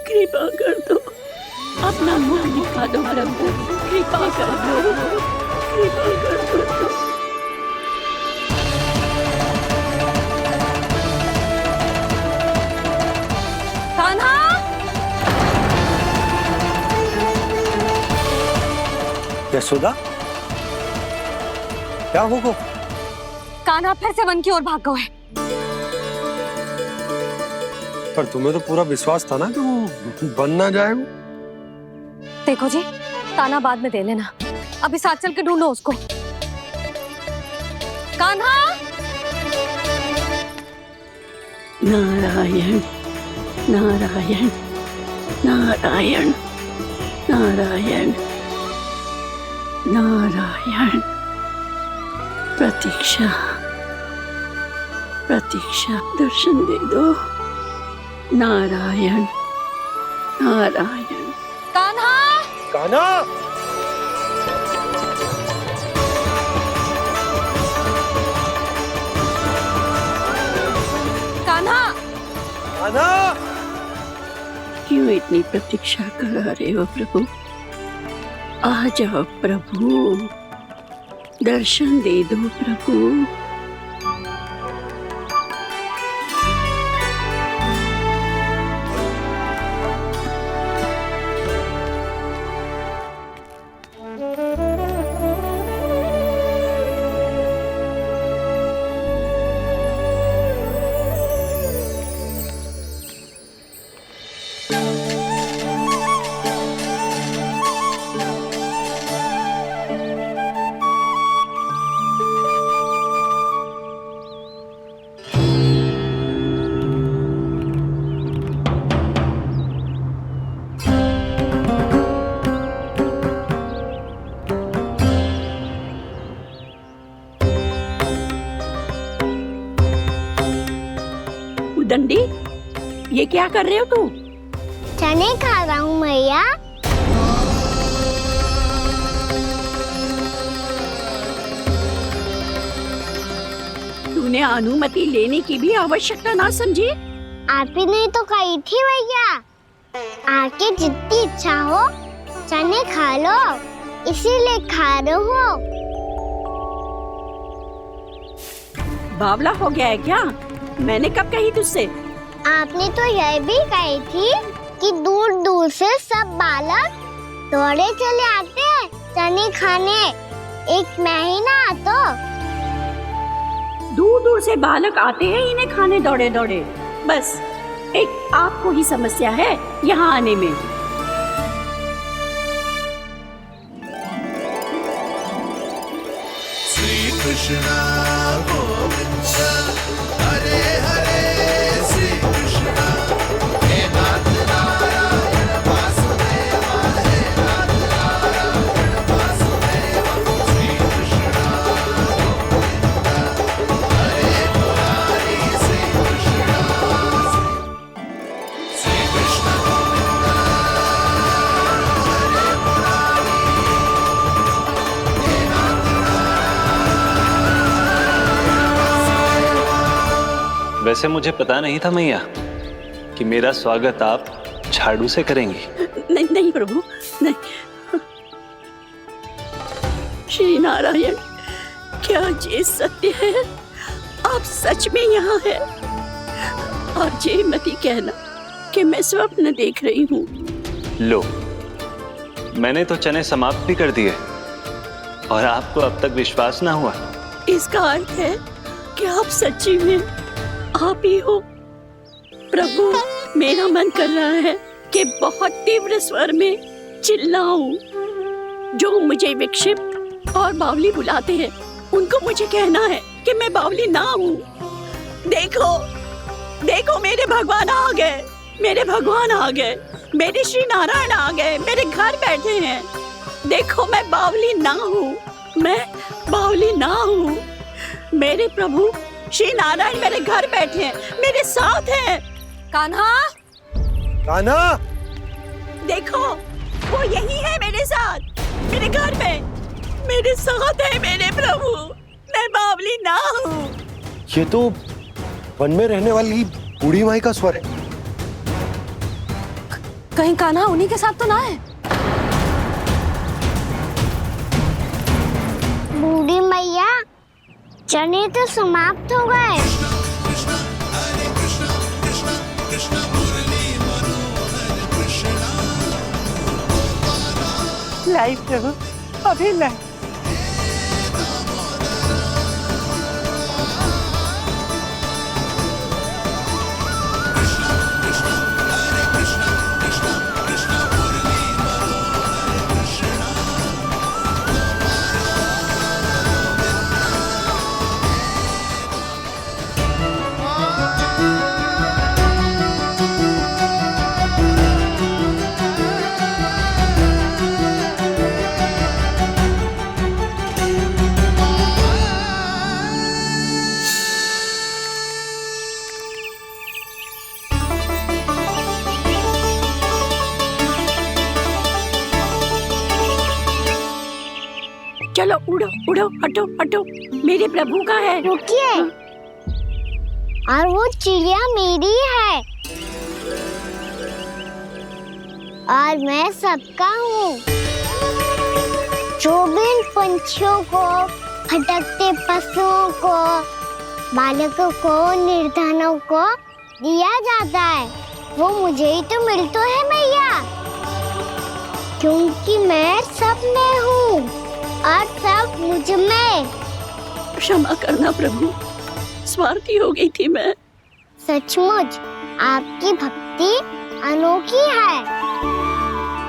कृपा कर दो। अपना मुख दिखा दो प्रभु, कृपा कर दो, कृपा कर दो। कान्हा, यशोदा, क्या होगा? कान्हा फिर से वन की ओर भाग गए। पर तुम्हें तो पूरा विश्वास था ना कि वो बन ना जाए। वो देखो जी, ताना बाद में दे लेना, अभी साथ चल के ढूंढो उसको। कान्हा, नारायण नारायण नारायण नारायण नारायण। प्रतीक्षा प्रतीक्षा, दर्शन दे दो। नारायण नारायण। कान्हा, कान्हा, कान्हा, कान्हा। क्यों इतनी प्रतीक्षा करा रहे हो प्रभु? आ जाओ प्रभु, दर्शन दे दो प्रभु। दंडी, ये क्या कर रहे हो तू? चने खा रहा हूँ मैया। तूने अनुमति लेने की भी आवश्यकता ना समझी? आप ही नहीं तो कही थी भैया, आके जितनी इच्छा हो चने खा लो, इसीलिए खा रहे हो। बावला हो गया है क्या? मैंने कब कही तुझसे? आपने तो यह भी कही थी कि दूर दूर से सब बालक दौड़े चले आते हैं चने खाने, एक मैं ही ना तो। दूर दूर से बालक आते हैं इन्हें खाने दौड़े दौड़े, बस एक आपको ही समस्या है यहाँ आने में। श्री कृष्णा गोविंद हरे हरे, श्री कृष्णा हे नाथ नारायण वासुदेवा, हे नाथ नारायण वासुदेवा, श्री कृष्णा गोविंद हरे मुरारी, श्री कृष्णा गोविंद हरे मुरारी, हे नाथ वैसे मुझे पता नहीं था मैया कि मेरा स्वागत आप झाड़ू से करेंगी। नहीं नहीं प्रभु, नहीं। श्री नारायण, क्या ये सत्य है? आप सच में यहाँ हैं? और ये मत ही कहना कि मैं स्वप्न देख रही हूँ। लो, मैंने तो चने समाप्त भी कर दिए और आपको अब तक विश्वास ना हुआ। इसका अर्थ है कि आप सच्ची में आप ही हो। प्रभु, मेरा मन कर रहा है कि बहुत तीव्र स्वर में चिल्लाऊं। जो मुझे विक्षिप्त और बावली बुलाते हैं उनको मुझे कहना है कि मैं बावली ना हूँ। देखो देखो, मेरे भगवान आ गए, मेरे भगवान आ गए, मेरे श्री नारायण आ गए, मेरे घर बैठे हैं। देखो, मैं बावली ना हूँ, मैं बावली ना हूँ। मेरे प्रभु श्री नारायण मेरे घर बैठे हैं, मेरे साथ हैं। कान्हा, कान्हा, देखो वो यही है मेरे साथ, मेरे घर में मेरे साथ है मेरे प्रभु। मैं बावली ना हूँ। ये तो वन में रहने वाली बूढ़ी माई का स्वर है। कहीं कान्हा उन्हीं के साथ तो ना है? बूढ़ी मैया, चने तो समाप्त हो गए। लाई प्रभु, अभी लाई। चलो उड़ो उड़ो, हटो हटो, मेरे प्रभु का है। रुकिए, और वो चिड़िया मेरी है। और मैं सबका हूँ। जो भी इन पंछियों को, भटकते पशुओं को, बालकों को, निर्धनों को दिया जाता है, वो मुझे ही तो मिलता है मैया, क्योंकि मैं सब में हूँ और सब मुझ में। क्षमा करना प्रभु, स्वार्थी हो गई थी मैं। सचमुच आपकी भक्ति अनोखी है।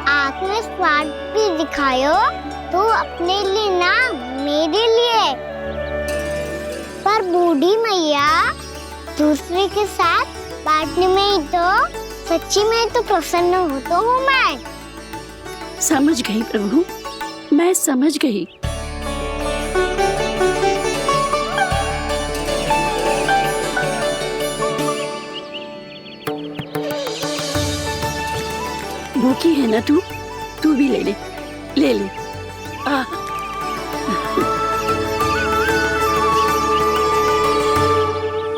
आपने स्वार्थ भी दिखायो तो अपने लिए ना, मेरे लिए। पर बूढ़ी मैया दूसरे के साथ बांटने में ही तो सच्ची में तो प्रसन्न होता हूँ मैं। समझ गई प्रभु, मैं समझ गई। भूखी है ना तू? तू भी ले ले, ले ले।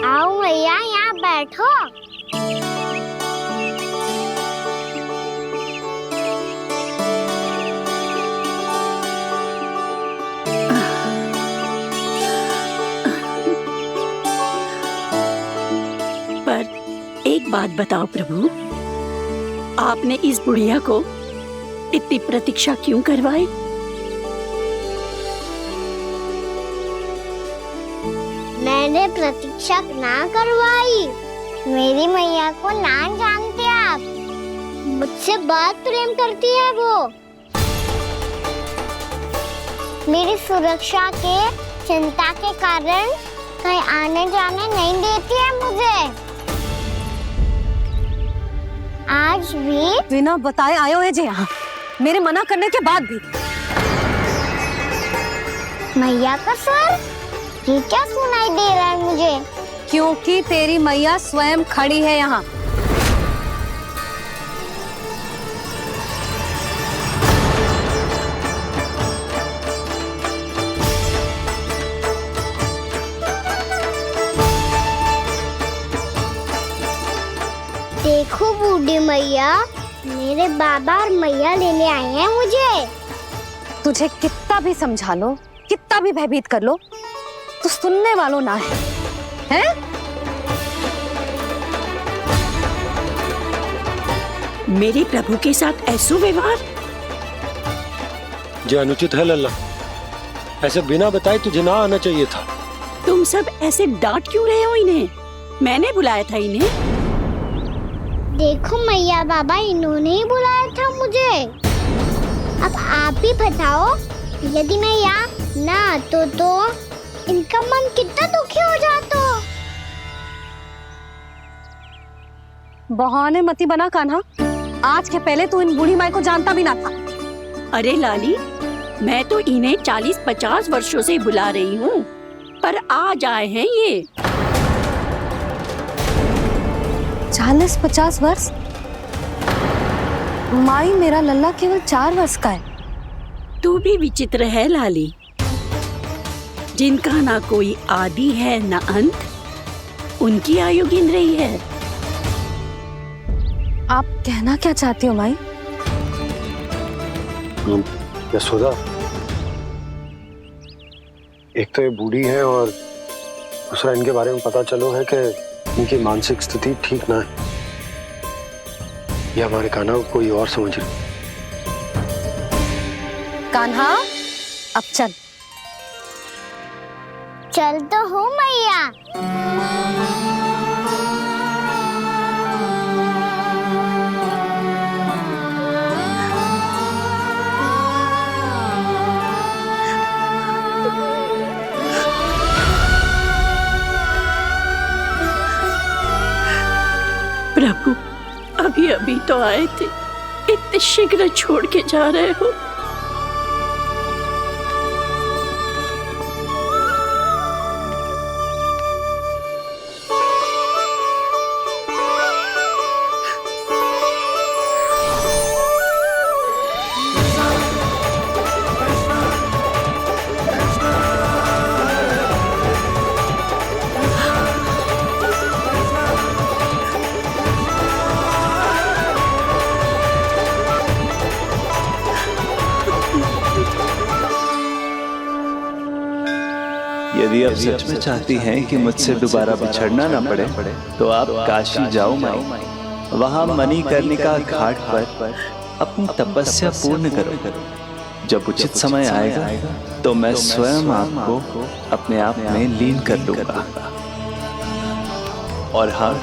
आओ मैया, यहाँ बैठो। पर एक बात बताओ प्रभु, आपने इस बुढ़िया को इतनी प्रतीक्षा क्यों करवाई? मैंने प्रतीक्षा ना करवाई। मेरी मैया को ना जानते आप, मुझसे बहुत प्रेम करती है वो। मेरी सुरक्षा के चिंता के कारण कहीं आने जाने नहीं देती है मुझे। आज भी बिना बताए आयो है जे यहाँ, मेरे मना करने के बाद भी। मैया का स्वर, ये क्या सुनाई दे रहा है मुझे? क्योंकि तेरी मैया स्वयं खड़ी है यहाँ। देखो बूढ़ी मैया, मेरे बाबा और मैया लेने आए हैं मुझे। तुझे कितना भी समझा लो, कितना भी भयभीत कर लो, तो सुनने वालों ना है, हैं? मेरे प्रभु के साथ ऐसा व्यवहार जो अनुचित है लल्ला। ऐसे बिना बताए तुझे ना आना चाहिए था। तुम सब ऐसे डांट क्यों रहे हो इन्हें? मैंने बुलाया था इन्हें। देखो मैया बाबा, इन्होंने ही बुलाया था मुझे। अब आप ही बताओ, यदि मैं यहाँ ना आतो तो इनका मन कितना दुखी हो जाता। बहाने मती बना कान्हा, आज के पहले तू इन बूढ़ी माई को जानता भी ना था। अरे लाली, मैं तो इन्हें 40-50 वर्षों से बुला रही हूँ, पर आज आए हैं ये। 40-50 वर्ष? माई, मेरा लल्ला केवल 4 वर्ष का है। तू भी विचित्र है लाली, जिनका ना कोई आदि है ना अंत, उनकी आयु गिन रही है। आप कहना क्या चाहती हो माई? यशोदा, एक तो ये बूढ़ी है और दूसरा इनके बारे में पता चलो है कि इनकी मानसिक स्थिति ठीक ना है। ये हमारे कान्हा को कोई और समझ रही। कान्हा, अब चल। चल तो हूँ मैया। प्रभु, अभी अभी तो आए थे, इतने शीघ्र छोड़ के जा रहे हो। सच में चाहती हैं कि मुझसे दोबारा बिछड़ना न पड़े तो आप काशी जाओ माई, वहां मणिकर्णिका घाट पर अपनी तपस्या पूर्ण करो। जब उचित समय आएगा तो मैं स्वयं आपको अपने आप में लीन कर लूंगा। और हाँ,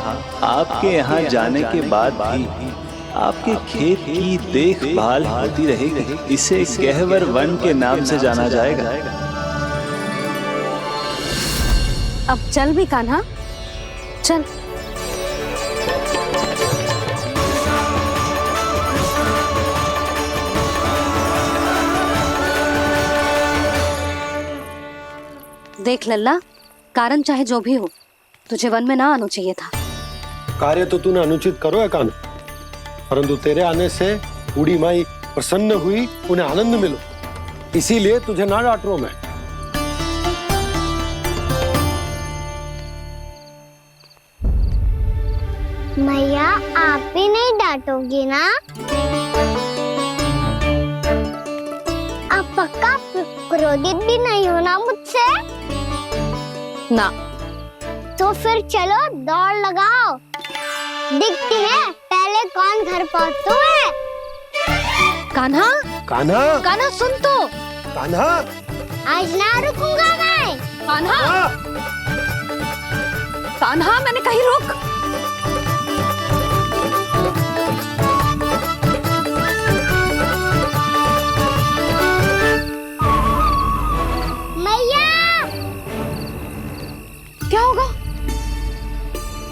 आपके यहाँ जाने के बाद भी आपके खेत की देखभाल होती रहेगी। इसे गहवर वन के नाम से जाना जाएगा। अब चल भी कान्हा, चल। देख लल्ला, कारण चाहे जो भी हो, तुझे वन में ना आना चाहिए था। कार्य तो तूने अनुचित करो है कान्हा, परंतु तेरे आने से बूढ़ी माई प्रसन्न हुई, उन्हें आनंद मिलो, इसीलिए तुझे ना डांट रहा हूं मैं। मैया, आप भी नहीं डांटोगी ना? आप पक्का क्रोधित भी नहीं हो ना मुझसे? ना। तो फिर चलो दौड़ लगाओ, दिखती है पहले कौन घर पहुंचता है। कान्हा, कान्हा, कान्हा सुन तो। कान्हा, आज ना रुकूंगा मैं। कान्हा, कान्हा, मैंने कहीं रुक। मैया, क्या होगा?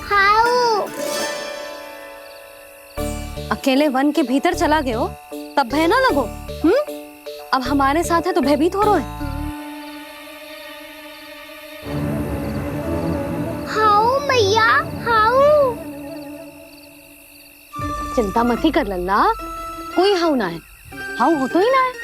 हाउ अकेले वन के भीतर चला गए हो तब भय ना लगो। अब हमारे साथ है तो भयभीत हो रहे हैं। हाउ मैया, हाउ। चिंता मत ही कर लल्ला, कोई हाउ ना है। हाउ हो तो ही ना है।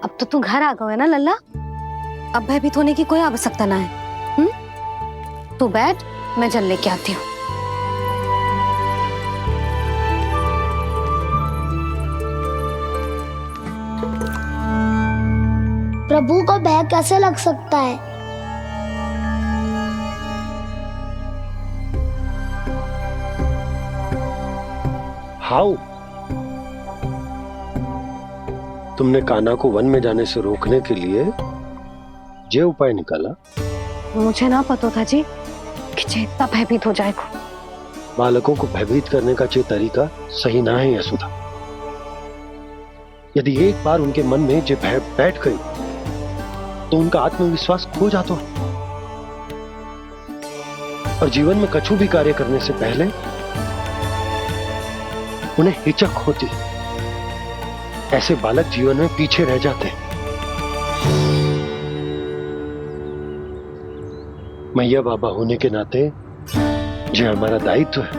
अब तो तू घर आ गया है ना लल्ला, अब भयभीत होने की कोई आवश्यकता ना है। तू बैठ, मैं जल लेके आती हूँ। प्रभु को भय कैसे लग सकता है? हाउ, तुमने कान्हा को वन में जाने से रोकने के लिए ये उपाय निकाला? मुझे ना पता था जी कि जे इतना भयभीत हो जाएगा। बालकों को भयभीत करने का ये तरीका सही ना है यशोदा। यदि एक बार उनके मन में ये भय बैठ गई तो उनका आत्मविश्वास खो जाता है और जीवन में कछु भी कार्य करने से पहले उन्हें हिचक होती। ऐसे बालक जीवन में पीछे रह जाते हैं। मैया बाबा होने के नाते ये हमारा दायित्व है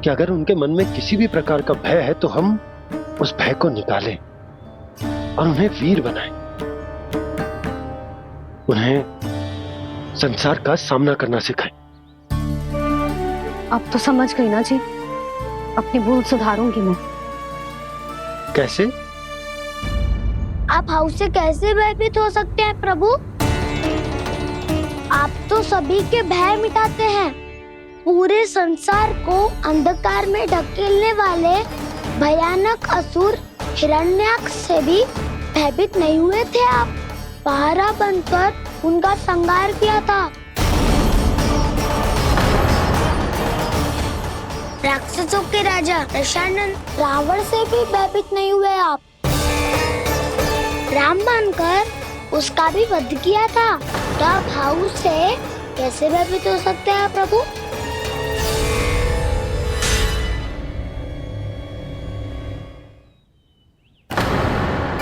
कि अगर उनके मन में किसी भी प्रकार का भय है तो हम उस भय को निकालें और उन्हें वीर बनाएं, उन्हें संसार का सामना करना सिखाएं। अब तो समझ गई ना जी, अपनी भूल सुधारूंगी मैं। कैसे? आप हाउ से कैसे भयभीत हो सकते हैं प्रभु? आप तो सभी के भय मिटाते हैं। पूरे संसार को अंधकार में ढकेलने वाले भयानक असुर हिरण्याक्ष से भी भयभीत नहीं हुए थे आप। पहरा बनकर उनका संहार किया था। राक्षसों के राजा दशानन रावण से भी भयभीत नहीं हुए आप। राम बनकर उसका भी वध किया था। तो आप हाउ से कैसे भयभीत हो सकते हैं प्रभु?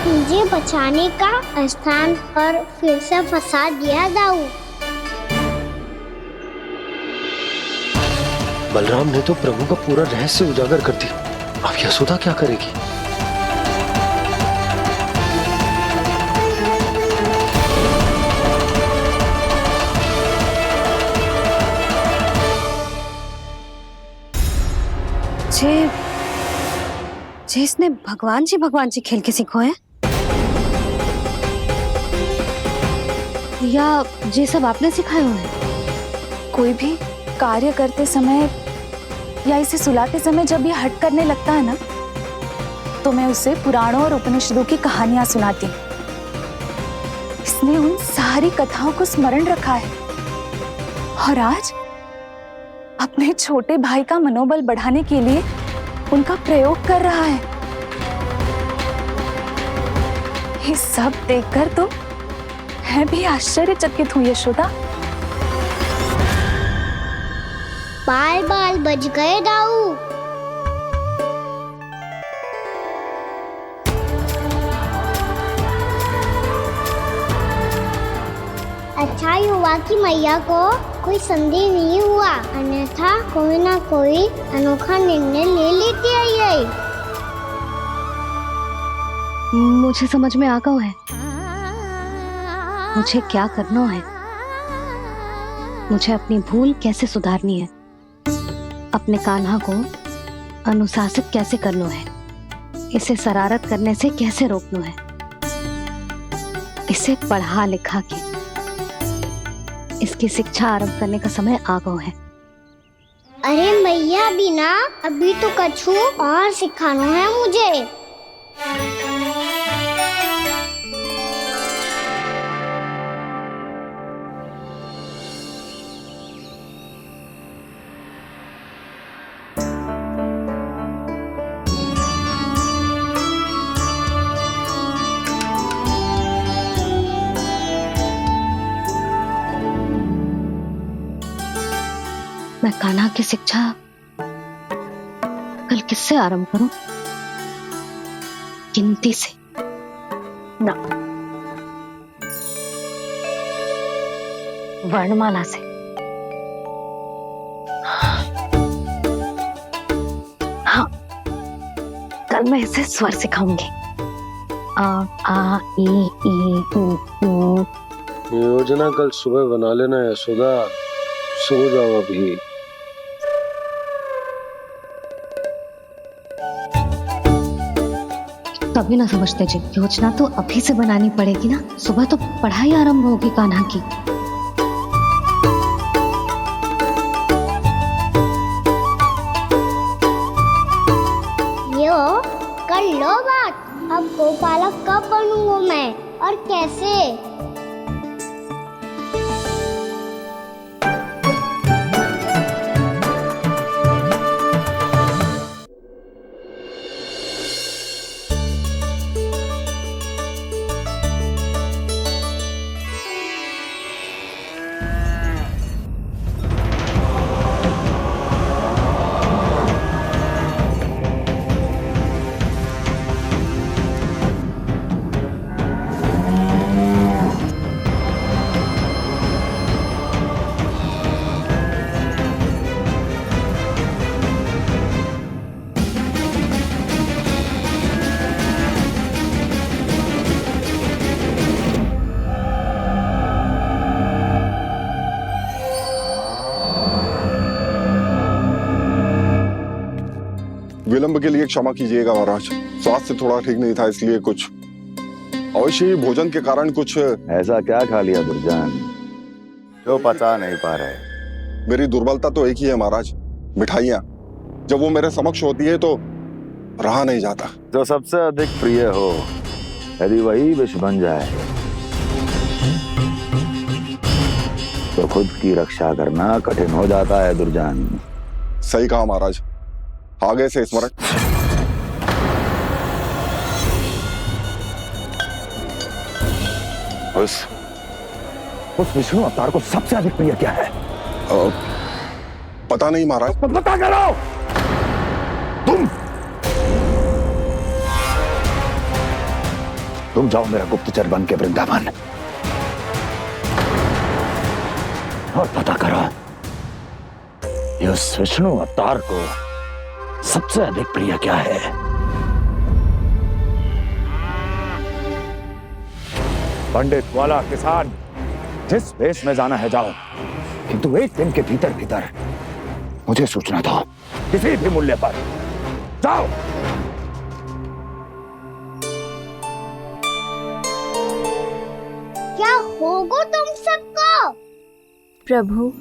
मुझे बचाने का स्थान पर फिर से फंसा दिया दाऊ। बलराम ने तो प्रभु का पूरा रहस्य उजागर कर दिया। अब यशोदा क्या करेगी? जे इसने भगवान जी खेल के सीखो है, या ये सब आपने सिखाए हुए हैं? कोई भी कार्य करते समय या इसे सुलाते समय जब ये हट करने लगता है ना, तो मैं उसे पुराणों और उपनिषदों की कहानियां सुनाती हूँ। इसने उन सारी कथाओं को स्मरण रखा है और आज अपने छोटे भाई का मनोबल बढ़ाने के लिए उनका प्रयोग कर रहा है। ये सब देखकर तो मैं भी आश्चर्यचकित हूँ यशोदा। बाल बाल बज गए दाऊ। अच्छा ही हुआ कि मैया को कोई संदेह नहीं हुआ, अन्यथा कोई ना कोई अनोखा निर्णय ले लेती है ये। मुझे समझ में आ गया है मुझे क्या करना है। मुझे अपनी भूल कैसे सुधारनी है, अपने कान्हा को अनुशासित कैसे करना है, इसे शरारत करने से कैसे रोकना है, इसे पढ़ा लिखा के इसकी शिक्षा आरंभ करने का समय आ गया है। अरे मैया बिना अभी तो कछु और सिखाना है मुझे। मैं कान्हा की शिक्षा कल किससे आरंभ करूं? गिनती से ना, वर्णमाला से। हाँ, कल मैं इसे स्वर सिखाऊंगी। आ ई ऊ। योजना कल सुबह बना लेना यशोदा, सो जाओ अभी। तभी ना समझते जी, योजना तो अभी से बनानी पड़ेगी ना, सुबह तो पढ़ाई आरंभ होगी कान्हा की। यो कर लो बात, अब गोपालक कब बनूंगा मैं और कैसे? विलंब के लिए क्षमा कीजिएगा महाराज, स्वास्थ्य थोड़ा ठीक नहीं था, इसलिए कुछ अवश्य ही भोजन के कारण कुछ। ऐसा क्या खा लिया दुर्जन जो पचा नहीं पा रहे? मेरी दुर्बलता तो एक ही है महाराज, मिठाइयाँ। जब वो मेरे समक्ष होती है तो रहा नहीं जाता। जो सबसे अधिक प्रिय हो, यदि वही विष बन जाए तो खुद की रक्षा करना कठिन हो जाता है दुर्जन। सही कहा महाराज, आगे से स्मरण। उस विष्णु अवतार को सबसे अधिक प्रिय क्या है? पता नहीं महाराज। पता करो। तुम जाओ मेरा गुप्तचर बन के वृंदावन और पता करो इस विष्णु अवतार को सबसे अधिक प्रिय क्या है। पंडित वाला किसान जिस वेश में जाना है जाओ, किंतु एक दिन के भीतर भीतर मुझे सूचना दो, किसी भी मूल्य पर। जाओ। होगा तुम सबको। प्रभु,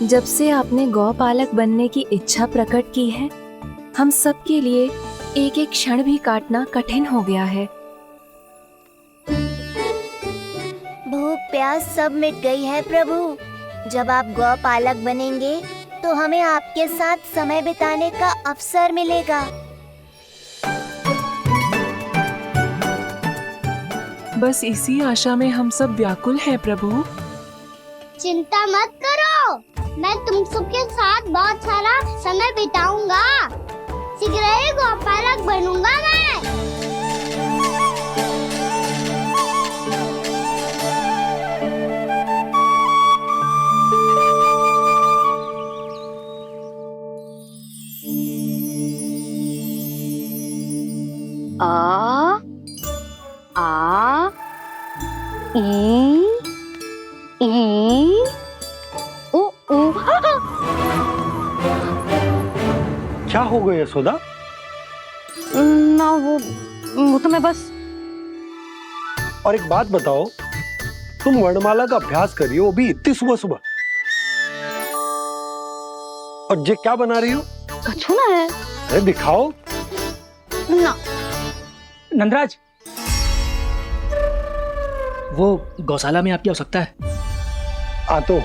जब से आपने गौपालक बनने की इच्छा प्रकट की है, हम सब के लिए एक एक क्षण भी काटना कठिन हो गया है। भूख प्यास सब मिट गई है प्रभु। जब आप गौपालक बनेंगे तो हमें आपके साथ समय बिताने का अवसर मिलेगा। बस इसी आशा में हम सब व्याकुल हैं प्रभु। चिंता मत करो, मैं तुम सबके साथ बहुत सारा समय बिताऊंगा। शीघ्र ही गौपालक बनूंगा मैं। आ आ ई ऊ ऊ। क्या हो गया यशोदा? ना वो तो मैं बस। और एक बात बताओ, तुम वर्णमाला का अभ्यास कर रही हो, अभी इतनी सुबह सुबह, और ये क्या बना रही हो? कछुआ है। अरे दिखाओ ना। नंदराज, वो गौशाला में आपकी आवश्यकता है। आ तो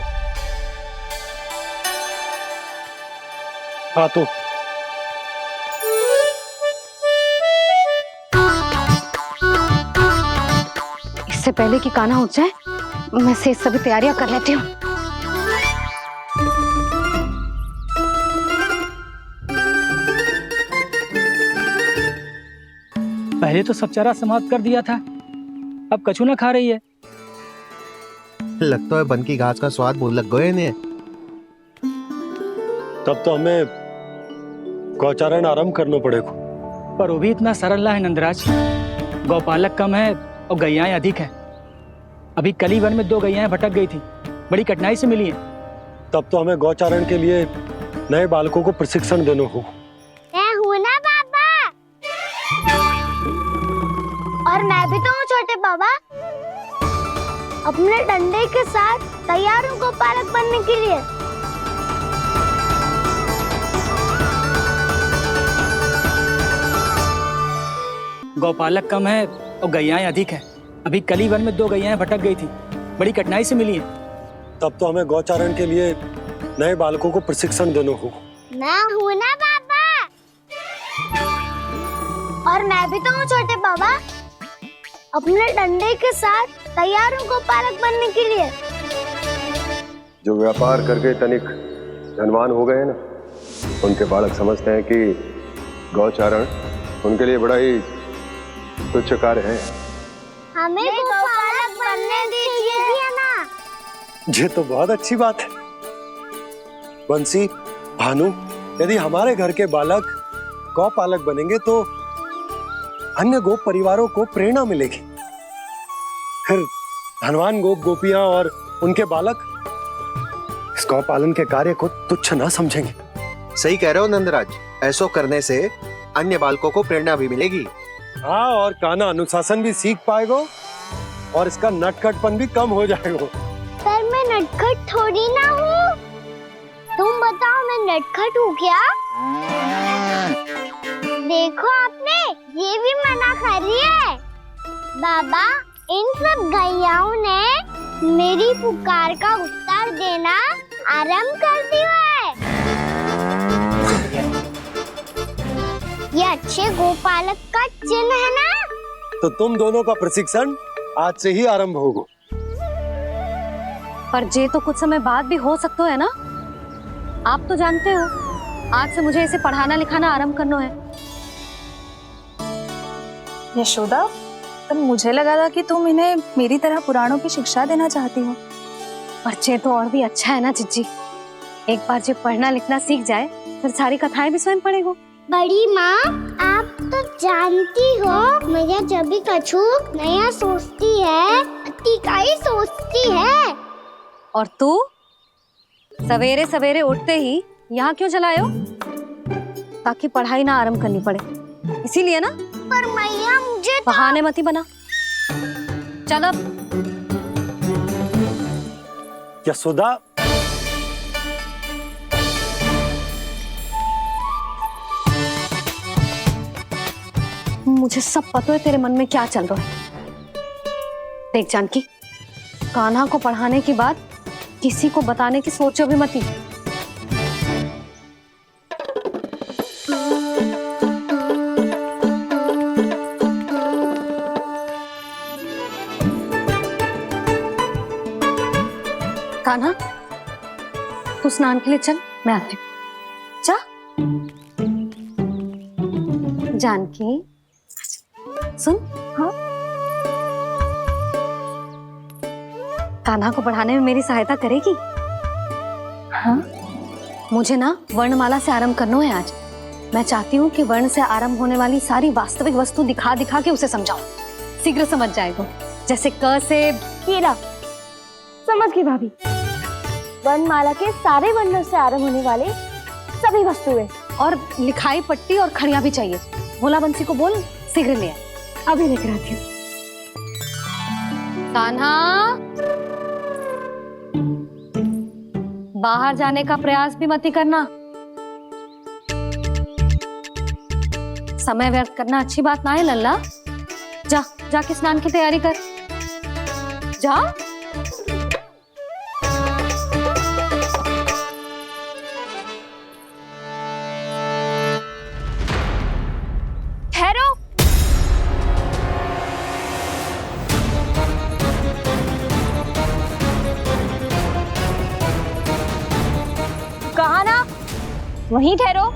इससे पहले कि कान्हा उठ जाए, मैं से सभी तैयारियां कर लेती हूँ। पहले तो सब चारा समाप्त कर दिया था, अब कछू ना खा रही है। लगता है बन की घास का स्वाद भूल लग गए इन्हें। तब तो हमें गौचारण आरंभ करना पड़ेगा। पर वो भी इतना सरल ना है नंदराज। गौपालक कम है और गैयाएं अधिक है। अभी कली वन में 2 गैयाएं भटक गई थी, बड़ी कठिनाई से मिली हैं। तब तो हमें गौचारण के लिए नए बालकों को प्रशिक्षण देना होगा। मैं हूँ ना बाबा। और मैं भी तो हूँ छोटे बाबा। अपने डंडे के साथ तैयार हूँ गौपालक बनने के लिए। गौपालक कम है और गैयाएं अधिक है। अभी कली वन में 2 गैयाएं भटक गई थी, बड़ी कठिनाई से मिली हैं। तब तो हमें गौचारण के लिए नए बालकों को प्रशिक्षण देना होगा। मैं हूँ ना बाबा। और मैं भी तो हूँ छोटे बाबा। अपने डंडे के साथ तैयार हूँ गौपालक बनने के लिए। जो व्यापार करके तनिक धनवान हो गए ना, उनके बालक समझते हैं कि गौचारण उनके लिए बड़ा ही तुच्छ कार्य है। हमें गौपालक बनने दीजिए ना। ये तो बहुत अच्छी बात है। बंसी, भानु, यदि हमारे घर के बालक गौपालक बनेंगे तो अन्य गोप परिवारों को प्रेरणा मिलेगी। फिर धनवान गोप गोपियां और उनके बालक इस गौपालन के कार्य को तुच्छ ना समझेंगे। सही कह रहे हो नंदराज, ऐसा करने से अन्य बालकों को प्रेरणा भी मिलेगी। हाँ, और कान्हा अनुशासन भी सीख पाएगा और इसका नटखटपन भी कम हो जाएगा। पर मैं नटखट थोड़ी ना हूँ। तुम बताओ मैं नटखट हूँ क्या? देखो आपने ये भी मना कर रही है। बाबा, इन सब गैयाओं ने मेरी पुकार का उत्तर देना आरंभ कर दिया है। ये अच्छे गोपालक का चिन्ह है ना? तो तुम दोनों का प्रशिक्षण आज से ही आरंभ होगा। पर जे तो कुछ समय बाद भी हो सकता है ना। आप तो जानते हो, आज से मुझे इसे पढ़ाना लिखाना आरंभ करना है। यशोदा, पर मुझे लगा था कि तुम इन्हें मेरी तरह पुराणों की शिक्षा देना चाहती हो। पर जे तो और भी अच्छा है ना जिज्जी। एक बार जे पढ़ना लिखना सीख जाए, फिर सारी कथाएं भी स्वयं पढ़ेगा। बड़ी माँ, आप तो जानती हो मैया जब भी कछु नया सोचती है, का ही सोचती है। और तू सवेरे सवेरे उठते ही यहाँ क्यों चलाए हो? ताकि पढ़ाई ना आरंभ करनी पड़े, इसीलिए ना। पर मैया मुझे बहाने मत ही बना। चल अब। यशोदा, मुझे सब पता है तेरे मन में क्या चल रहा है। देख जानकी, कान्हा को पढ़ाने की बात किसी को बताने की सोचो भी मत ही। कान्हा, तू स्नान के लिए चल, मैं आती हूँ। जा। जानकी, सुन। हाँ? कान्हा को पढ़ाने में मेरी सहायता करेगी? हाँ? मुझे ना वर्णमाला से आरंभ करना है आज। मैं चाहती हूँ कि वर्ण से आरंभ होने वाली सारी वास्तविक वस्तु दिखा दिखा के उसे समझाऊं। शीघ्र समझ जाएगा। जैसे क से कीड़ा। समझ गई भाभी। वर्णमाला के सारे वर्णों से आरंभ होने वाले सभी वस्तुएं। और लिखाई पट्टी और खड़िया भी चाहिए। भोला बंसी को बोल, शीघ्र ले आए। अभी लेकर आती हूँ। कान्हा, बाहर जाने का प्रयास भी मत ही करना। समय व्यर्थ करना अच्छी बात ना है लल्ला। जा, जाके स्नान की तैयारी कर। जा। ठहरो। कहा ना, वहीं ठहरो।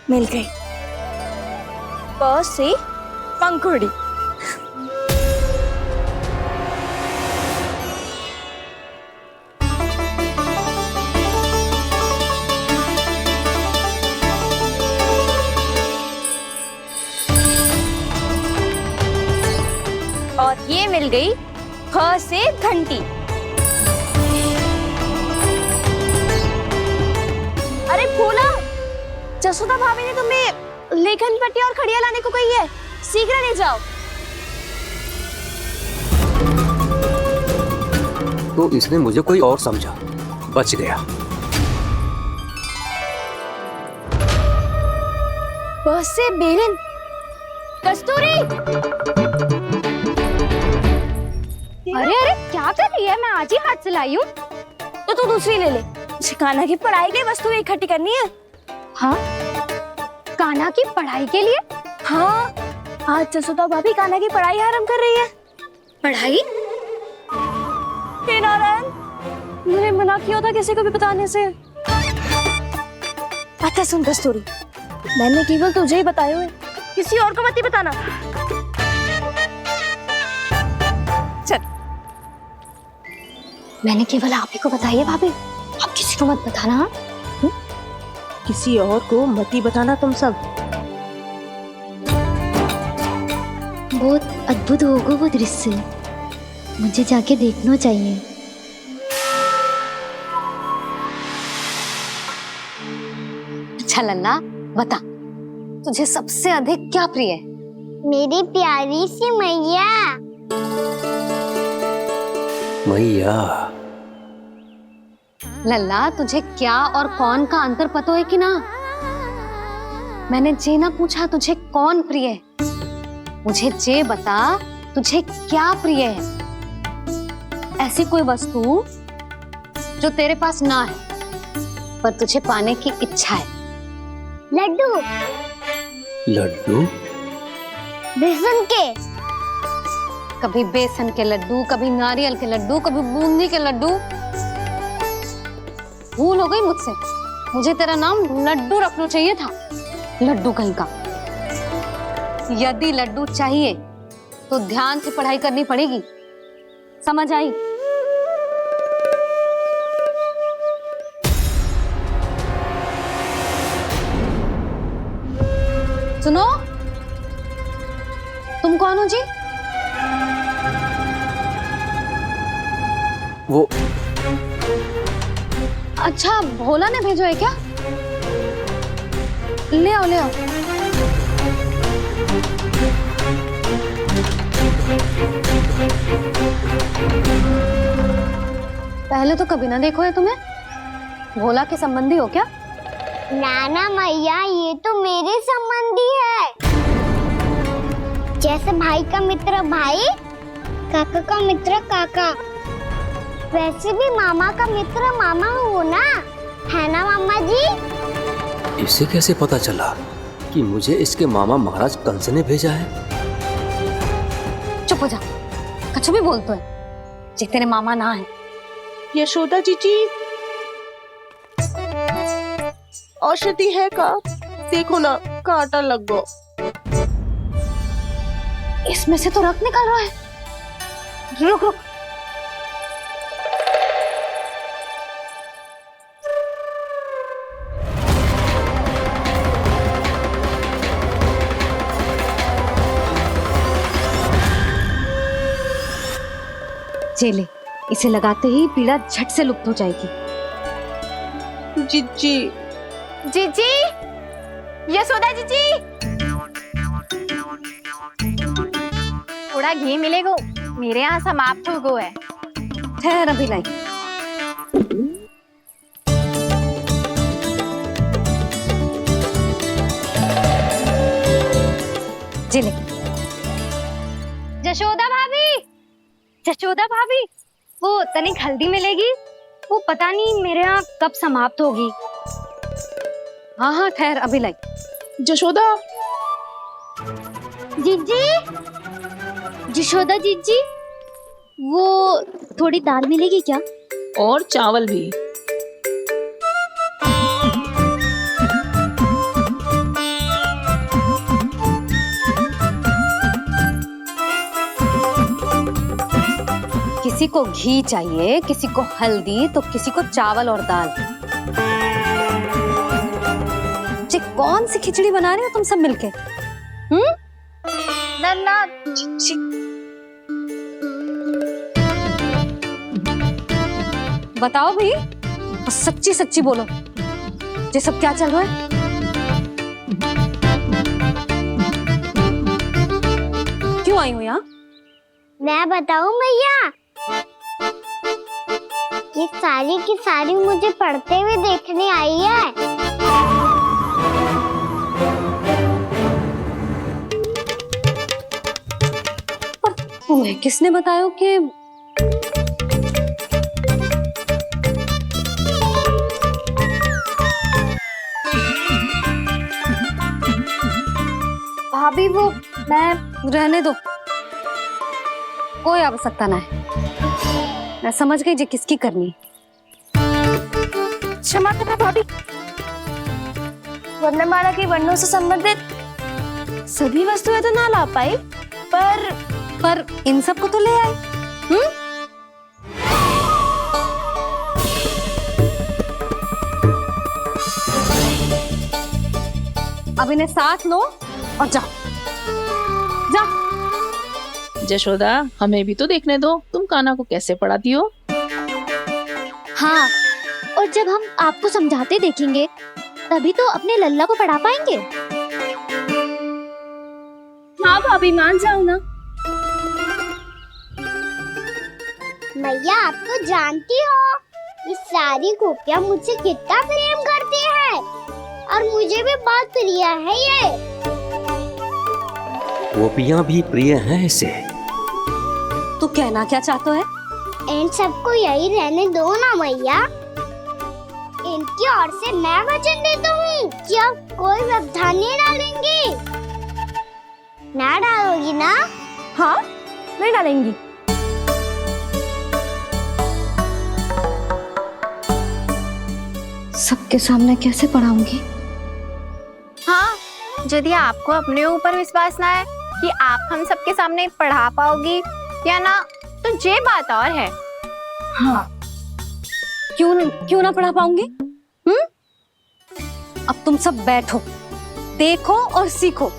मिल गई। प से पंखुड़ी। और ये मिल गई ख से घंटी। अरे भोला, जसोदा भाभी ने तुम्हें लेखन पट्टी और खड़िया लाने को कही है, शीघ्र ले जाओ। तो इसने मुझे कोई और समझा, बच गया। बस से बेलन। कस्तूरी। अरे अरे क्या कर रही है? मैं आज ही हाथ से लाई हूँ। तो तू दूसरी ले ले। कान्हा की पढ़ाई की वस्तुएं इकट्ठी करनी है। हाँ? कान्हा की पढ़ाई के लिए? हाँ, आज जसोदा भाभी कान्हा की पढ़ाई आरंभ कर रही है। पढ़ाई? हे नारायण, मैंने मना किया था किसी को भी बताने से। अच्छा सुन कस्तूरी, मैंने केवल तुझे ही बताया है, किसी और को मत ही बताना। चल। मैंने केवल आप ही को बताई है भाभी, आप किसी को मत बताना। हाँ? किसी और को मत ही बताना तुम सब। बहुत अद्भुत होगा वो दृश्य, मुझे जाके देखना चाहिए। अच्छा लल्ला, बता, तुझे सबसे अधिक क्या प्रिय है? मेरी प्यारी सी मैया। मैया। लल्ला, तुझे क्या और कौन का अंतर पता है कि ना? मैंने जे ना पूछा तुझे कौन प्रिय है, मुझे जे बता तुझे क्या प्रिय है। ऐसी कोई वस्तु जो तेरे पास ना है पर तुझे पाने की इच्छा है। लड्डू। लड्डू? बेसन के। कभी बेसन के लड्डू, कभी नारियल के लड्डू, कभी बूंदी के लड्डू। भूल हो गई मुझसे, मुझे तेरा नाम लड्डू रखना चाहिए था। लड्डू कहीं का। यदि लड्डू चाहिए तो ध्यान से पढ़ाई करनी पड़ेगी, समझ आई? सुनो, तुम कौन हो जी? वो अच्छा, भोला ने भेजो है क्या? ले आओ ले आओ। पहले तो कभी ना देखो है तुम्हें। भोला के संबंधी हो क्या? नाना मैया, ये तो मेरे संबंधी है। जैसे भाई का मित्र भाई, काका का मित्र काका, वैसे भी मामा का मित्र मामा हो ना, है ना मामा जी? इसे कैसे पता चला कि मुझे इसके मामा महाराज कंस ने भेजा है? चुप हो जा, कुछ भी बोलते है जे तेरे मामा ना है। यशोदा जीजी, औषधि है का? देखो ना, कांटा लग गो। इसमें से तो रक्त निकल रहा है। रुक रुक। चले, इसे लगाते ही पीड़ा झट से लुप्त हो जाएगी। जीजी, जीजी, यशोदा जीजी, थोड़ा घी मिलेगा? मेरे यहाँ समाप्त हो गया है। ठहर, अभी लाई। चले। जशोदा भाभी, जशोदा भाभी, वो तनिक हल्दी मिलेगी? वो पता नहीं मेरे यहाँ कब समाप्त होगी। हाँ हाँ, ठहर, अभी लाई। जशोदा जीजी, जशोदा जीजी, वो थोड़ी दाल मिलेगी क्या? और चावल भी। किसी को घी चाहिए, किसी को हल्दी, तो किसी को चावल और दाल। जी, कौन सी खिचड़ी बना रहे हो तुम सब मिलके? नन्ना, बताओ भाई, और सच्ची सच्ची बोलो, ये सब क्या चल रहा है? क्यों आई हो यहाँ? मैं बताऊं मैया, ये सारी की सारी मुझे पढ़ते हुए देखने आई है। पर तुम्हें किसने बताया कि भाभी वो मैं रहने दो, कोई आवश्यकता ना है। मैं समझ गई जी किसकी करनी। क्षमा करना भाभी, वर्णमाला के वर्णों से संबंधित सभी वस्तुएं तो ना ला पाई, पर इन सब को तो ले आए। अब इन्हें साथ लो और जाओ, जाओ। जशोदा, हमें भी तो देखने दो, तुम कान्हा को कैसे पढ़ाती हो। हाँ, और जब हम आपको समझाते देखेंगे तभी तो अपने लल्ला को पढ़ा पाएंगे। हाँ भाभी, मान जाओ ना। मैया, आप तो जानती हो ये सारी गोपियां मुझसे कितना प्रेम करती है, और मुझे भी बहुत प्रिय है ये। गोपियां भी प्रिय हैं इसे। तू कहना क्या चाहता है? इन सबको यही रहने दो ना मैया। इनकी ओर से मैं वचन देता हूँ कि आप कोई व्यवधान नहीं डालेंगी। ना डालोगी ना? हाँ, नहीं डालेंगी। सबके सामने कैसे पढ़ाऊंगी? हाँ, यदि आपको अपने ऊपर विश्वास ना है कि आप हम सबके सामने पढ़ा पाओगी या ना, तो ये बात और है। हाँ, क्यों ना पढ़ा पाऊंगी? अब तुम सब बैठो, देखो और सीखो।